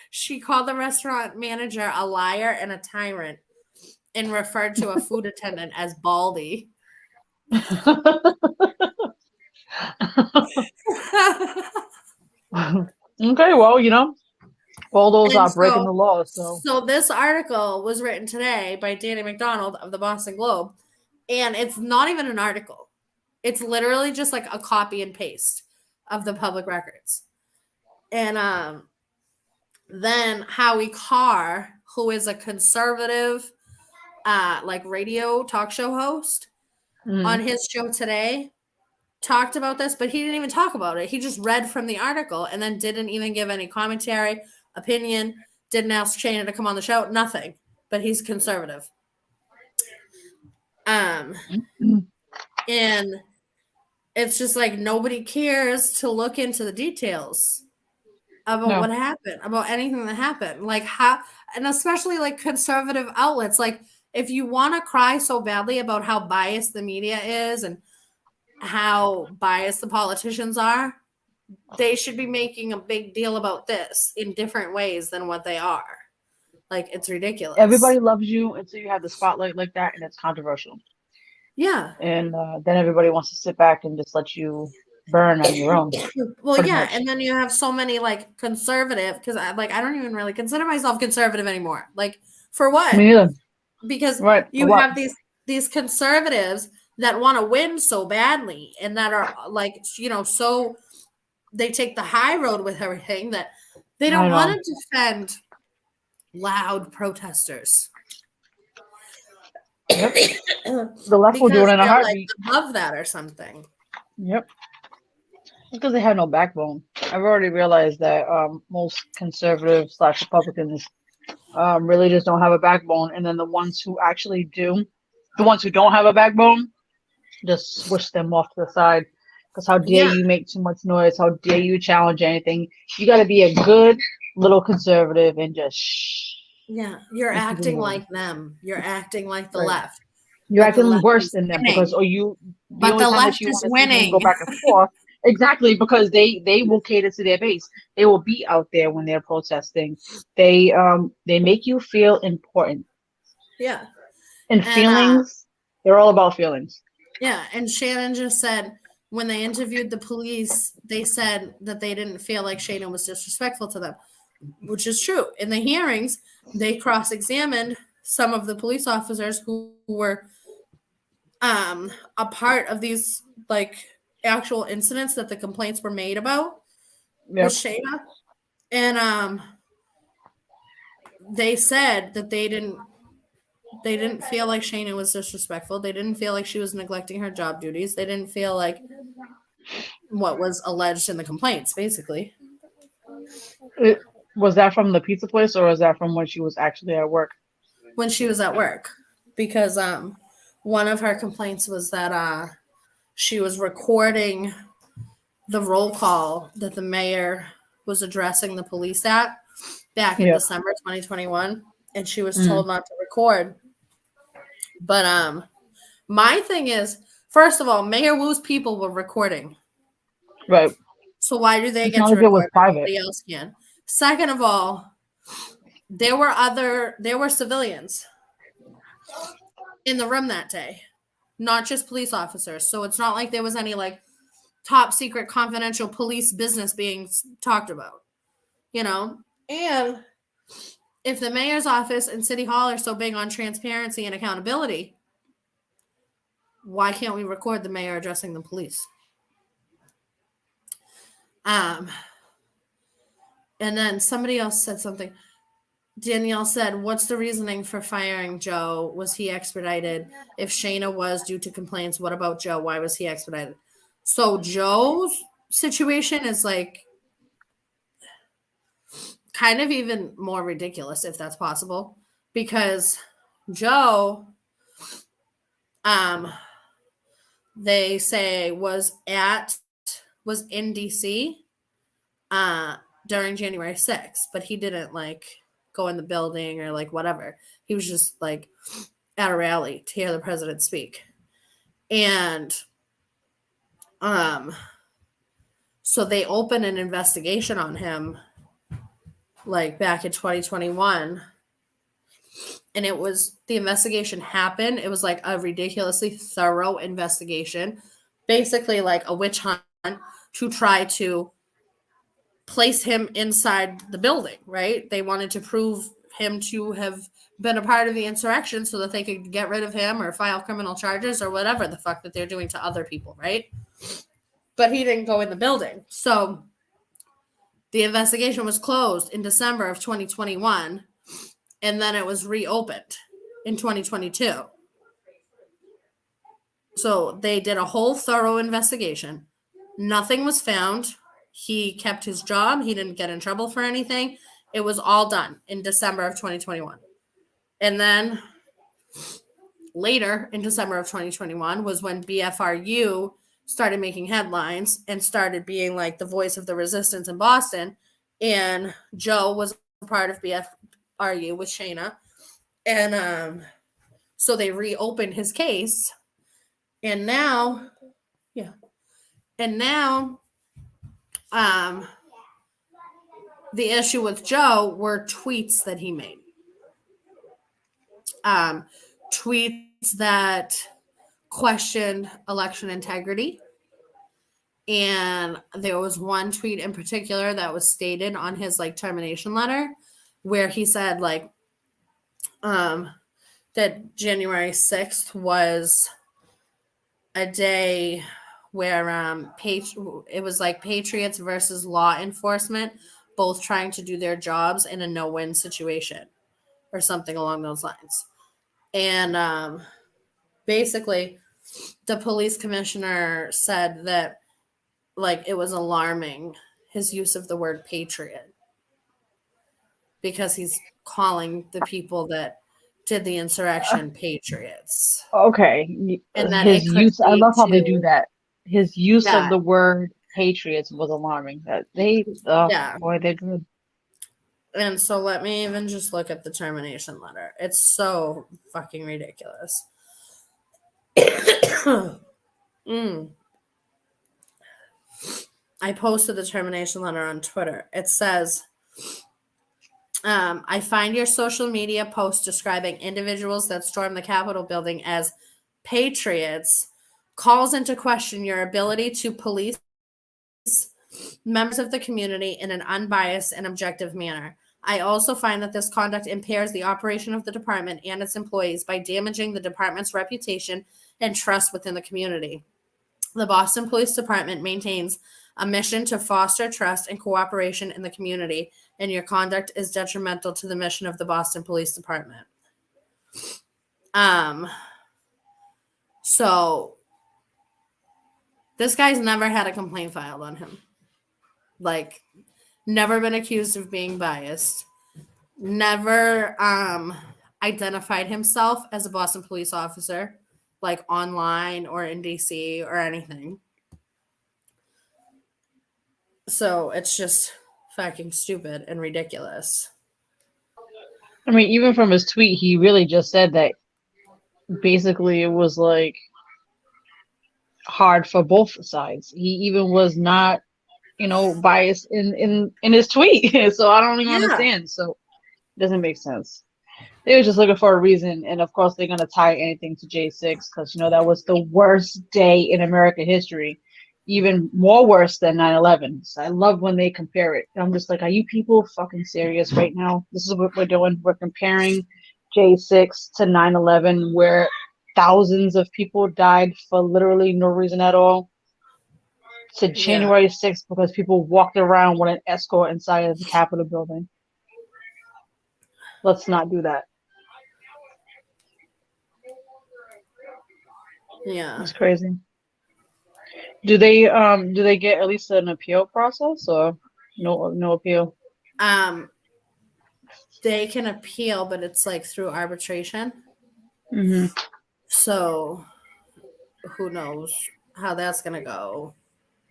she called the restaurant manager a liar and a tyrant, and referred to a food attendant as Baldy. Okay, well, you know, all those are breaking the law. So this article was written today by Danny McDonald of the Boston Globe, and it's not even an article. It's literally just like a copy and paste of the public records. And then Howie Carr, who is a conservative like radio talk show host, on his show today, talked about this, but he didn't even talk about it. He just read from the article and then didn't even give any commentary, opinion, didn't ask Shana to come on the show, nothing. But he's conservative. And it's just like nobody cares to look into the details about what happened, about anything that happened. Like how, and especially like conservative outlets, like if you want to cry so badly about how biased the media is and how biased the politicians are, they should be making a big deal about this in different ways than what they are. Like, it's ridiculous. Everybody loves you until you have the spotlight like that, and it's controversial. Yeah. And then everybody wants to sit back and just let you burn on your own. Well, yeah, and then you have so many like conservative, because I don't even really consider myself conservative anymore. Like, for what? Me neither. Because you have these conservatives that want to win so badly, and that are like, you know, so they take the high road with everything, that they don't want to defend loud protesters. Yep. The left will do it in a heartbeat. Like above that or something. Yep. Because they have no backbone. I've already realized that most conservatives / Republicans really just don't have a backbone, and then the ones who actually do, the ones who don't have a backbone, just switch them off to the side. Because how dare you make too much noise? How dare you challenge anything? You got to be a good little conservative and just shh. Yeah, you're and keep it acting moving. like them. You're acting like the Right. left. You're But the acting left worse is than them because, winning. or you, the But only the time that left you is want to see them go winning. back and forth, exactly, because they will cater to their base. They will be out there when they're protesting. They make you feel important. Yeah. And And feelings, they're all about feelings. yeah, and Shannon just said when they interviewed the police, they said that they didn't feel like Shana was disrespectful to them, which is true. In the hearings, they cross-examined some of the police officers who were a part of these like actual incidents that the complaints were made about with Yep. Shana. And they said that they didn't feel like Shana was disrespectful. They didn't feel like she was neglecting her job duties. They didn't feel like what was alleged in the complaints, basically. Was that from the pizza place or was that from when she was actually at work? When she was at work, because one of her complaints was that she was recording the roll call that the mayor was addressing the police at back in Yeah. December 2021, and she was Mm. told not to record. But my thing is, first of all, Mayor Wu's people were recording. Right. So why do they It's get not to like it was record but private. nobody else can? Second of all, there were civilians in the room that day, not just police officers. So it's not like there was any like top secret confidential police business being talked about, you know? And if the mayor's office and city hall are so big on transparency and accountability, why can't we record the mayor addressing the police? And then somebody else said something. Danielle said, "What's the reasoning for firing Joe? Was he expedited? If Shana was due to complaints, what about Joe? Why was he expedited?" So Joe's situation is like kind of even more ridiculous, if that's possible, because Joe, they say was in DC during January 6th, but he didn't like go in the building or like whatever. He was just like at a rally to hear the president speak. And so they opened an investigation on him like back in 2021. And the investigation happened. It was like a ridiculously thorough investigation, basically like a witch hunt to try to place him inside the building, right? They wanted to prove him to have been a part of the insurrection so that they could get rid of him or file criminal charges or whatever the fuck that they're doing to other people, right? But he didn't go in the building. So the investigation was closed in December of 2021, and then it was reopened in 2022. So they did a whole thorough investigation. Nothing was found. He kept his job. He didn't get in trouble for anything. It was all done in December of 2021. And then later in December of 2021 was when BFRU started making headlines and started being like the voice of the resistance in Boston. And Joe was a part of BFRU with Shana. And so they reopened his case. And now, the issue with Joe were tweets that he made. Tweets that questioned election integrity. And there was one tweet in particular that was stated on his like termination letter where he said like that January 6th was a day where it was like patriots versus law enforcement both trying to do their jobs in a no-win situation or something along those lines. And basically the police commissioner said that like it was alarming his use of the word patriot because he's calling the people that did the insurrection patriots. Okay. And that His it could use, I lead love how they do to that. His use of that. the word patriots was alarming. That Yeah. boy, they're good. And so let me even just look at the termination letter. It's so fucking ridiculous. I posted the termination letter on Twitter. It says, I find your social media post describing individuals that stormed the Capitol building as patriots calls into question your ability to police members of the community in an unbiased and objective manner. I also find that this conduct impairs the operation of the department and its employees by damaging the department's reputation and trust within the community. The Boston Police Department maintains a mission to foster trust and cooperation in the community, and your conduct is detrimental to the mission of the Boston Police Department. So this guy's never had a complaint filed on him. Like, never been accused of being biased. Never identified himself as a Boston police officer, like online or in DC or anything. So it's just fucking stupid and ridiculous. I mean, even from his tweet, he really just said that basically it was like hard for both sides. He even was not, biased in his tweet. So I don't even understand. So it doesn't make sense. They were just looking for a reason, and of course they're gonna tie anything to J6 because that was the worst day in American history, even more worse than 9/11. So I love when they compare it. I'm just like, are you people fucking serious right now? This is what we're doing. We're comparing J6 to 9/11, where thousands of people died for literally no reason at all, to January 6th because people walked around with an escort inside of the Capitol building. Let's not do that. Yeah, It's crazy. Do they get at least an appeal process or no appeal? They can appeal, but it's like through arbitration. Mm-hmm. So who knows how that's gonna go?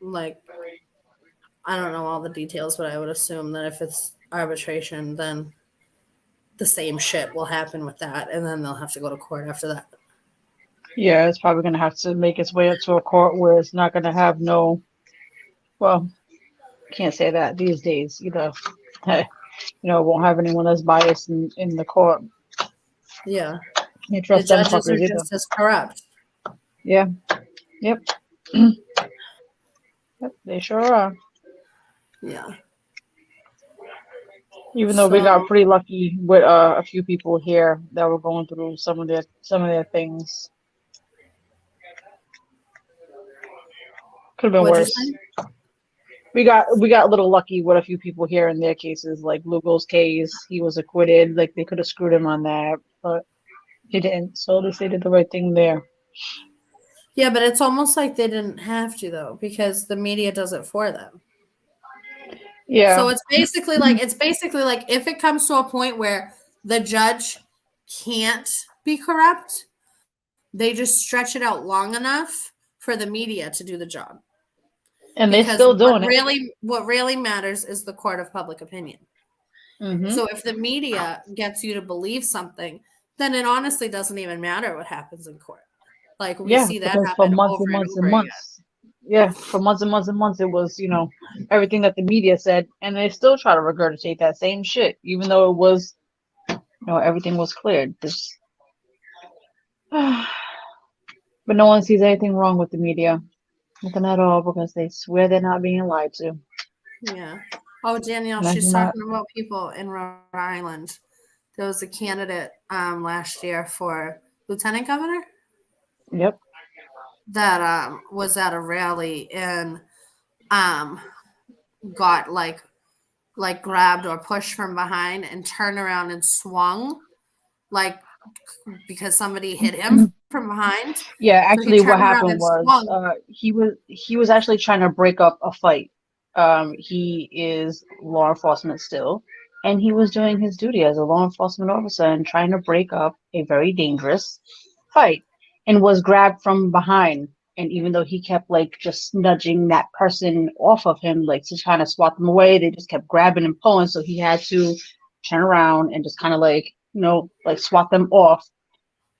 Like, I don't know all the details, but I would assume that if it's arbitration, then the same shit will happen with that, and then they'll have to go to court after that. Yeah, it's probably gonna have to make its way up to a court where it's not gonna have no. Well, can't say that these days either. Won't have anyone that's biased in the court. Yeah, Can't the trust them judges are fuckers either. just as corrupt. Yeah. Yep. Yep. They sure are. Yeah. Even though we got pretty lucky with a few people here that were going through some of their things. Could have been What'd you worse. say? We got a little lucky with a few people here in their cases, like Lugo's case. He was acquitted. Like they could have screwed him on that, but he didn't. So they did the right thing there. Yeah, but it's almost like they didn't have to though, because the media does it for them. Yeah. So it's basically like if it comes to a point where the judge can't be corrupt, they just stretch it out long enough for the media to do the job. And they're still doing it. What really matters is the court of public opinion. Mm-hmm. So if the media gets you to believe something, then it honestly doesn't even matter what happens in court. Like we see that happen for months over and months and and over months. Yeah, for months and months and months, it was everything that the media said, and they still try to regurgitate that same shit, even though it was, everything was cleared. But no one sees anything wrong with the media, nothing at all, because they swear they're not being lied to. Yeah. Oh, Danielle, she's talking about people in Rhode Island. There was a candidate last year for lieutenant governor. Yep. That was at a rally and got like grabbed or pushed from behind and turned around and swung, like because somebody hit him from behind. Yeah, actually, what happened was he was actually trying to break up a fight. He is law enforcement still, and he was doing his duty as a law enforcement officer and trying to break up a very dangerous fight, and was grabbed from behind And even though he kept like just nudging that person off of him, like to kind of swat them away, they just kept grabbing and pulling. So he had to turn around and just kind of like, like swat them off.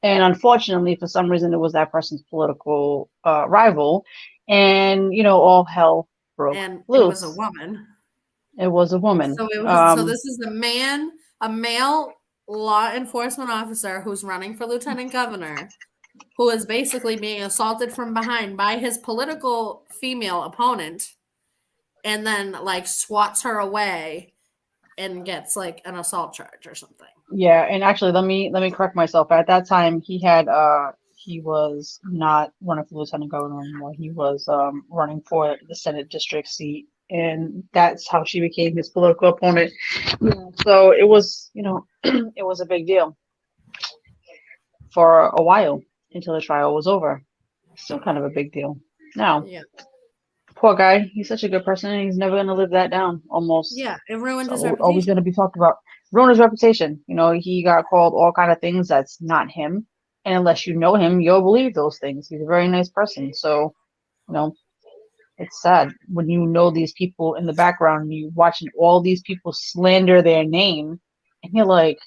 And unfortunately, for some reason, it was that person's political rival. And, all hell broke And it was a loose. woman. It was a woman. So this is a male law enforcement officer who's running for lieutenant governor, who is basically being assaulted from behind by his political female opponent, and then like swats her away and gets like an assault charge or something. Yeah, and actually, let me correct myself. At that time, he was not running for lieutenant governor anymore. He was running for the Senate district seat, and that's how she became his political opponent. Yeah. So it was, it was a big deal for a while until the trial was over. Still kind of a big deal now. Yeah. Poor guy. He's such a good person, and he's never gonna live that down. Almost. Yeah, it ruined his So reputation. always gonna be talked about. Ruined his reputation. He got called all kind of things that's not him. And unless you know him, you'll believe those things. He's a very nice person. So, it's sad when you know these people in the background and you watching all these people slander their name, and you're like,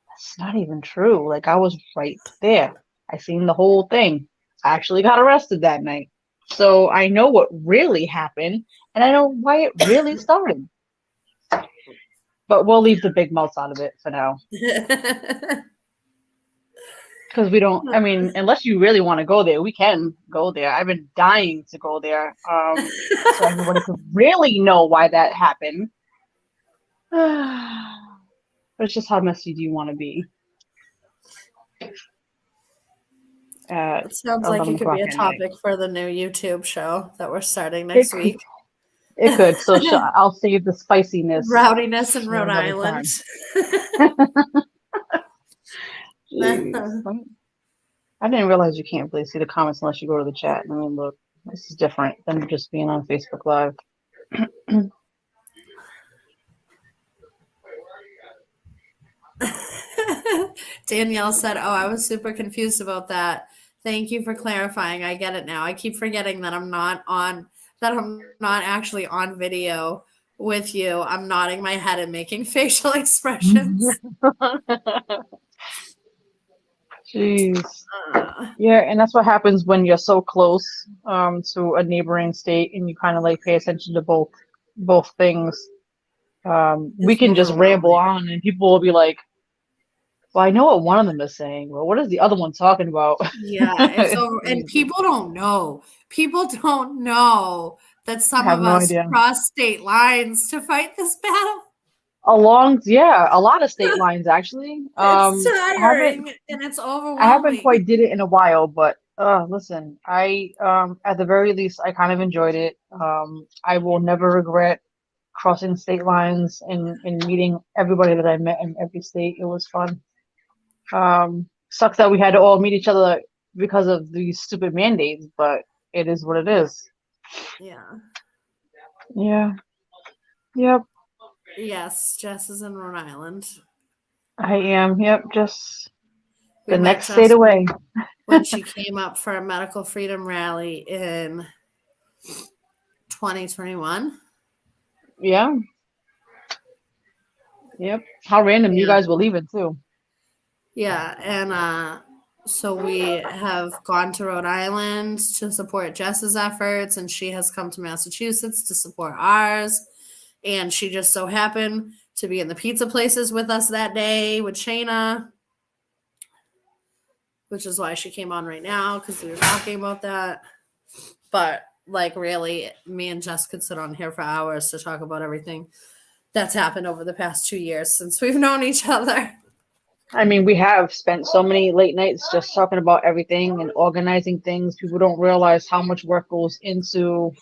that's not even true. Like, I was right there. I seen the whole thing. I actually got arrested that night. So I know what really happened, and I know why it really started. But we'll leave the big mouths out of it for now. Because we don't, unless you really want to go there, we can go there. I've been dying to go there. So everybody could really know why that happened. But it's just how messy do you want to be? It sounds like it could be a topic for the new YouTube show that we're starting next week. It could. So I'll save the spiciness. Rowdiness in Rhode Island. I didn't realize you can't really see the comments unless you go to the chat. Look, this is different than just being on Facebook Live. Danielle said, "Oh, I was super confused about that. Thank you for clarifying. I get it now. I keep forgetting that I'm not actually on video with you. I'm nodding my head and making facial expressions." Jeez. Yeah, and that's what happens when you're so close to a neighboring state and you kind of like pay attention to both things. We can just ramble on and people will be like, well, I know what one of them is saying. Well, what is the other one talking about? Yeah, and people don't know. People don't know that some of us cross state lines to fight this battle. A lot of state lines actually. It's tiring and it's overwhelming. I haven't quite did it in a while, but listen, I at the very least I kind of enjoyed it. I will never regret crossing state lines and meeting everybody that I met in every state. It was fun. Sucks that we had to all meet each other because of these stupid mandates, but it is what it is. Yeah. Yeah. Yep. Yes, Jess is in Rhode Island. I am. Yep. Just the next state away. When she came up for a medical freedom rally in 2021. Yeah. Yep. How random you guys were leaving too. Yeah, and so we have gone to Rhode Island to support Jess's efforts, and she has come to Massachusetts to support ours. And she just so happened to be in the pizza places with us that day with Shana, which is why she came on right now, because we were talking about that. But like really, me and Jess could sit on here for hours to talk about everything that's happened over the past 2 years since we've known each other. We have spent so many late nights just talking about everything and organizing things. People don't realize how much work goes into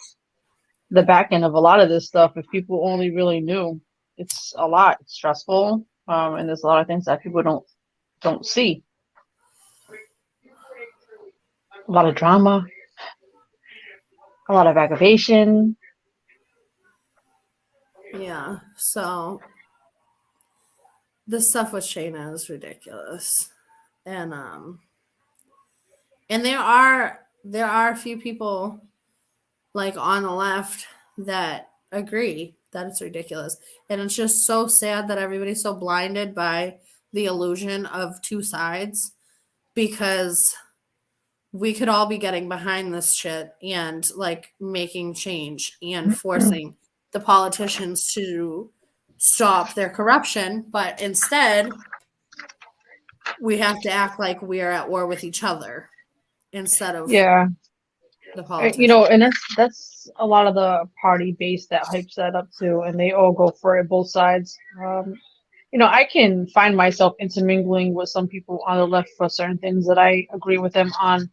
the back end of a lot of this stuff. If people only really knew, it's a lot. It's stressful, and there's a lot of things that people don't see. A lot of drama, a lot of aggravation. Yeah, so the stuff with Shana is ridiculous. And there are there are a few people like on the left that agree that it's ridiculous. And it's just so sad that everybody's so blinded by the illusion of two sides, because we could all be getting behind this shit and like making change and forcing the politicians to stop their corruption, but instead we have to act like we are at war with each other instead of Yeah. the You politicians. know, and that's a lot of the party base that hypes that up too, and they all go for it, both sides. You know, I can find myself intermingling with some people on the left for certain things that I agree with them on,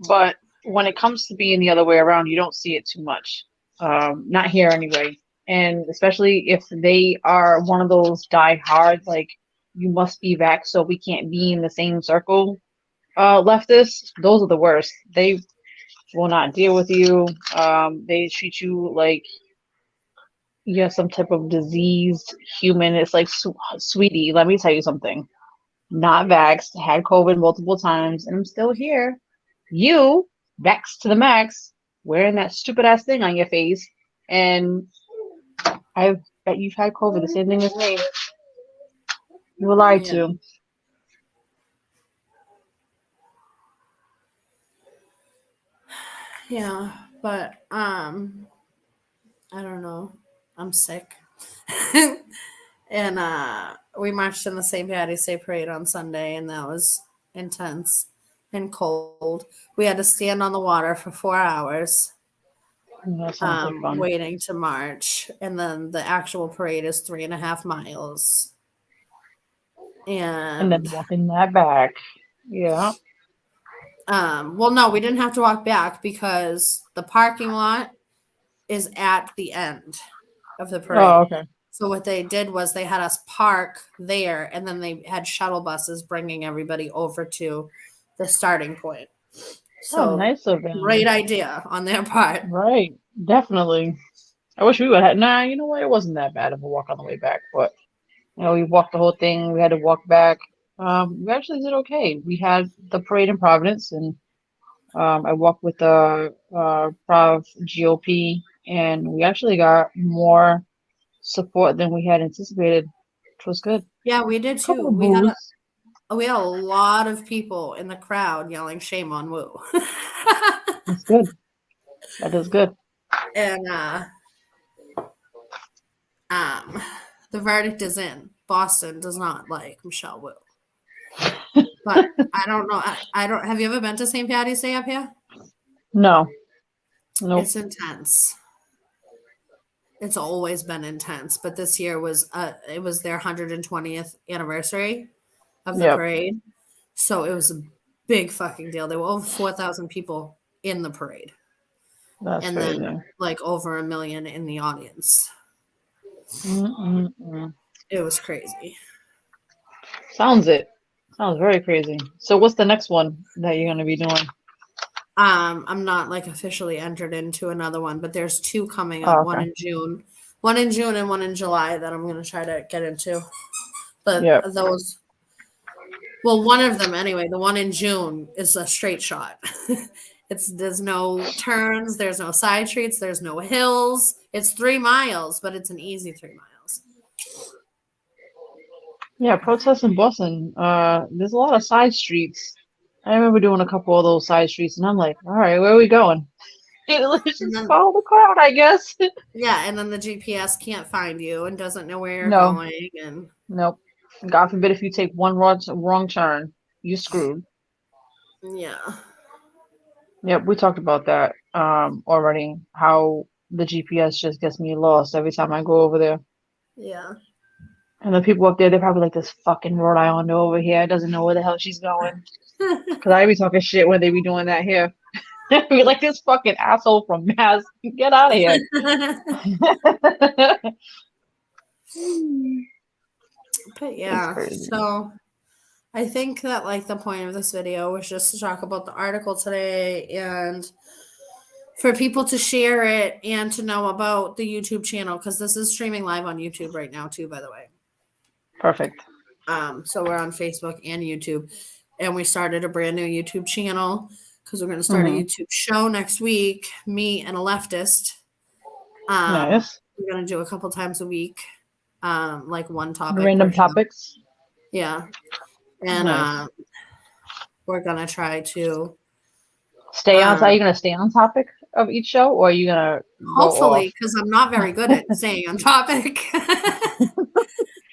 but when it comes to being the other way around, you don't see it too much. Not here anyway, and especially if they are one of those die hard, like you must be back so we can't be in the same circle. Leftists, those are the worst. They will not deal with you. They treat you like you have some type of diseased human. It's like, sweetie, let me tell you something. Not vaxxed, had COVID multiple times, and I'm still here. You, vaxxed to the max, wearing that stupid ass thing on your face, and I bet you've had COVID, the same thing as me. You were lied Yeah. to. Yeah, but I don't know. I'm sick. And we marched in the St. Patty's Day parade on Sunday, and that was intense and cold. We had to stand on the water for 4 hours That sounds like fun. waiting to march, and then the actual parade is 3.5 miles. And then And walking that back. Yeah. well, no, we didn't have to walk back because the parking lot is at the end of the parade. Oh, okay. So what they did was they had us park there, and then they had shuttle buses bringing everybody over to the starting point. Oh, So nice of them. great idea on their part. Right. Definitely. I wish we would have. Nah, you know what? It wasn't that bad of a walk on the way back, but you know, we walked the whole thing. We had to walk back. We actually did okay. We had the parade in Providence, and I walked with the Prov GOP, and we actually got more support than we had anticipated, which was good. Yeah, we did Couple too. of boos. We had a lot of people in the crowd yelling "Shame on Woo," That's good. That is good. and the verdict is in. Boston does not like Michelle Wu. But I don't know. I don't. Have you ever been to St. Patty's Day up here? No. Nope. It's intense. It's always been intense, but this year was it was their 120th anniversary of the Yep. parade, so it was a big fucking deal. There were over 4,000 people in the parade, That's and crazy. then like over 1 million in the audience. Mm-mm-mm. It was crazy. Sounds it. Sounds very crazy. So what's the next one that you're gonna be doing? I'm not like officially entered into another one, but there's two coming Oh, up. okay. One in June and one in July that I'm gonna try to get into. But Yep. those, well, one of them anyway. The one in June is a straight shot. There's no turns, there's no side streets, there's no hills. It's 3 miles, but it's an easy 3 miles. Yeah, protests in Boston. There's a lot of side streets. I remember doing a couple of those side streets, and I'm like, all right, where are we going? Let's just then- follow the crowd, I guess. Yeah, and then the GPS can't find you and doesn't know where you're No. going. And Nope. God forbid if you take one wrong turn, you screwed. yeah, Yep, we talked about that already. How the GPS just gets me lost every time I go over there. yeah. And the people up there, they're probably like, this fucking Rhode Islander over here doesn't know where the hell she's going. Because I be talking shit when they be doing that here. Be like, this fucking asshole from Mass, get out of here. But yeah, crazy. so I think that like the point of this video was just to talk about the article today and for people to share it and to know about the YouTube channel, because this is streaming live on YouTube right now too, by the way. Perfect. So we're on Facebook and YouTube, and we started a brand new YouTube channel because we're going to start a Mhm. YouTube show next week. Me and a leftist. Nice. We're going to do a couple times a week, like one topic. Random per show. topics. Yeah. And Nice. we're going to try to Stay on. Are you gonna stay on topic of each show, or are you gonna go hopefully, off? because I'm not very good at staying on topic.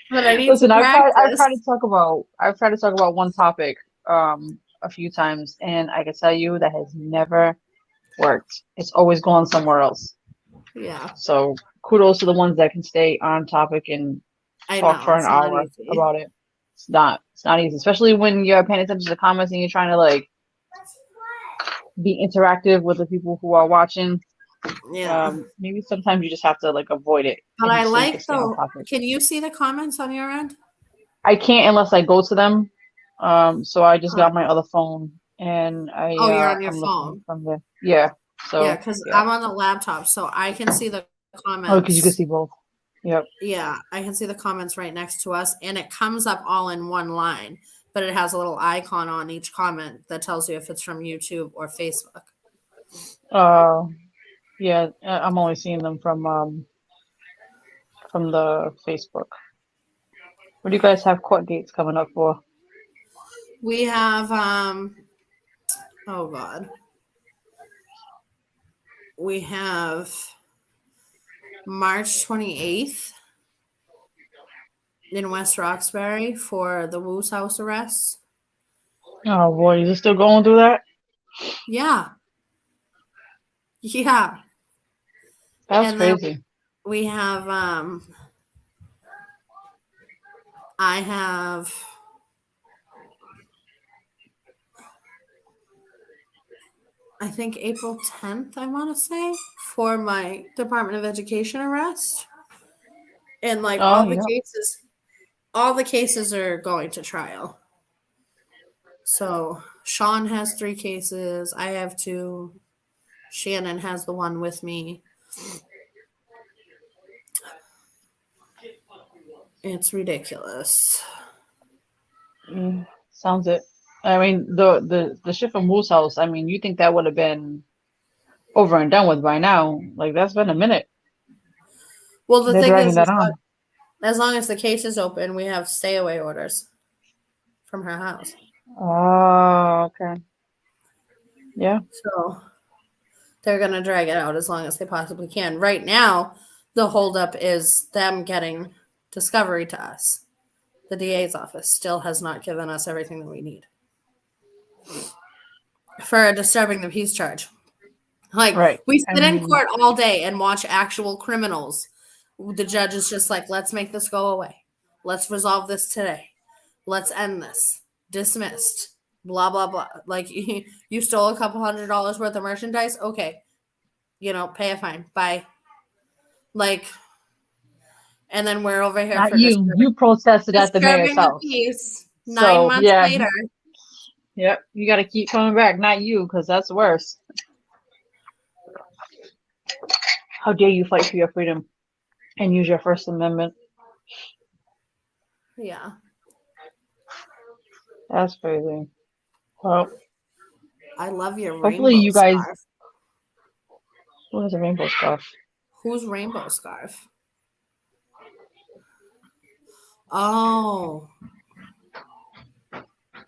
But I need Listen, to I've tried practice. to talk about one topic a few times, and I can tell you that has never worked. It's always gone somewhere else. Yeah, So kudos to the ones that can stay on topic and I talk know for an it's not hour easy. about it. It's not easy, especially when you're paying attention to the comments and you're trying to like be interactive with the people who are watching. Yeah, Maybe sometimes you just have to like avoid it but I so you can like stay on the. topic. Can you see the comments on your end? I can't unless I go to them. So I just got my Oh, other phone and oh, you're on your I'm looking phone. from there. Yeah. Yeah, So because yeah. I'm on the laptop, so I can see the Oh, because you can comments. see both. Yep. Yeah, I can see the comments right next to us, and it comes up all in one line, but it has a little icon on each comment that tells you if it's from YouTube or Facebook. Yeah. I'm only seeing them from the Facebook. What do you guys have court dates coming up for? We have oh God. We have March 28th in West Roxbury for the Woos house arrest. Oh boy, is it still going through that? Yeah. Yeah. That's And then crazy. we have I have I think April 10th, I want to say, for my Department of Education arrest. And like Oh yeah. all the cases are going to trial. So Sean has 3 cases. I have 2. Shannon has the one with me. It's ridiculous. Sounds it. I mean, the shit from Moose House. I mean, you think that would have been over and done with by now? Like that's been a minute. Well, the They're thing dragging is that on. as long as the case is open, we have stay away orders from her house. Oh, okay. Yeah. So they're going to drag it out as long as they possibly can. Right now, the holdup is them getting discovery to us. The DA's office still has not given us everything that we need for disturbing the peace charge. Like, Right. we I sit in mean, court all day and watch actual criminals. The judge is just like, let's make this go away. Let's resolve this today. Let's end this. Dismissed. Blah, blah, blah. Like, you stole a couple $100 worth of merchandise? Okay. Pay a fine. Bye. Like, and then we're over here not for you. You protested at the mayor's disturbing the house. peace 9 So months yeah. later. Yep. You got to keep coming back. Not you, because that's worse. How dare you fight for your freedom and use your First Amendment? Yeah. That's crazy. Well, I love your hopefully rainbow you guys. scarf. What is a rainbow scarf? Whose rainbow scarf? Oh.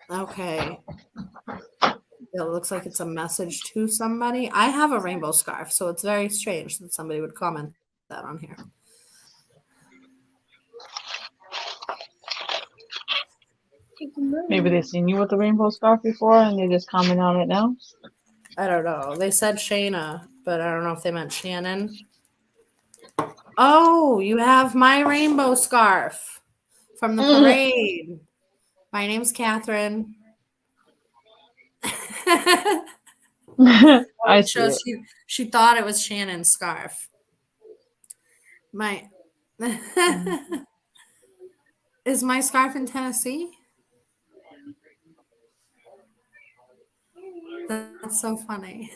Okay. It looks like it's a message to somebody. I have a rainbow scarf, so it's very strange that somebody would comment that on here. Maybe they've seen you with the rainbow scarf before and they just comment on it now. I don't know. They said Shana, but I don't know if they meant Shannon. Oh, you have my rainbow scarf from the parade. My name's Catherine. I see it. She thought it was Shannon's scarf. My is my scarf in Tennessee? That's so funny.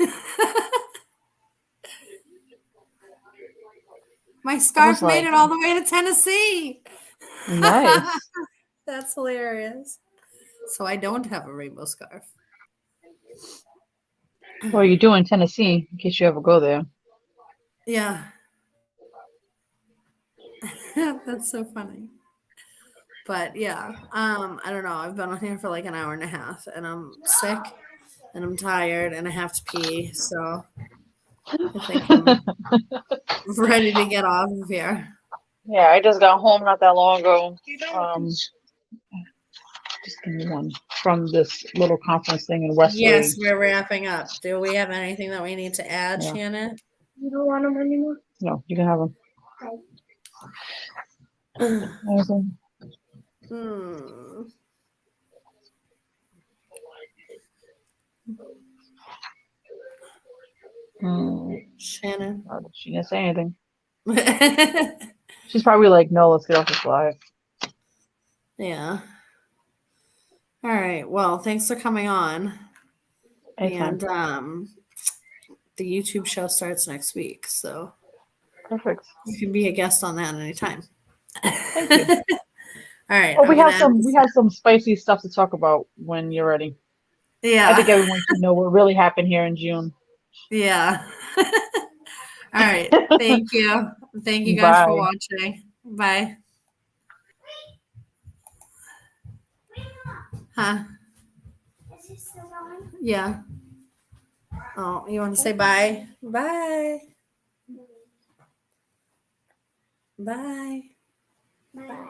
My scarf made it all the way to Tennessee. Nice. That's hilarious. So I don't have a rainbow scarf. Well, you do in Tennessee, in case you ever go there. Yeah. That's so funny. But yeah, I don't know. I've been on here for like an hour and a half, and I'm sick, and I'm tired, and I have to pee. So I think I'm ready to get off of here. Yeah, I just got home not that long ago. Just give me one from this little conference thing in Westlake. Yes, we're wrapping up. Do we have anything that we need to add, Yeah. Shannon? You don't want them anymore? No, you can have them. Anything? Hmm. Shannon. She didn't say anything. She's probably like, no, let's get off this live. Yeah. All right. Well, thanks for coming on. Anytime. And the YouTube show starts next week, so Perfect. you can be a guest on that anytime. Thank you. All right. Oh, I'm we gonna have end this. we have some spicy stuff to talk about when you're ready. Yeah. I think everyone should know what really happened here in June. Yeah. All right. Thank you. Thank you guys for Bye. watching. Bye. Huh? Is it still going? Yeah. Oh, you want to say bye? Bye. Bye. Bye.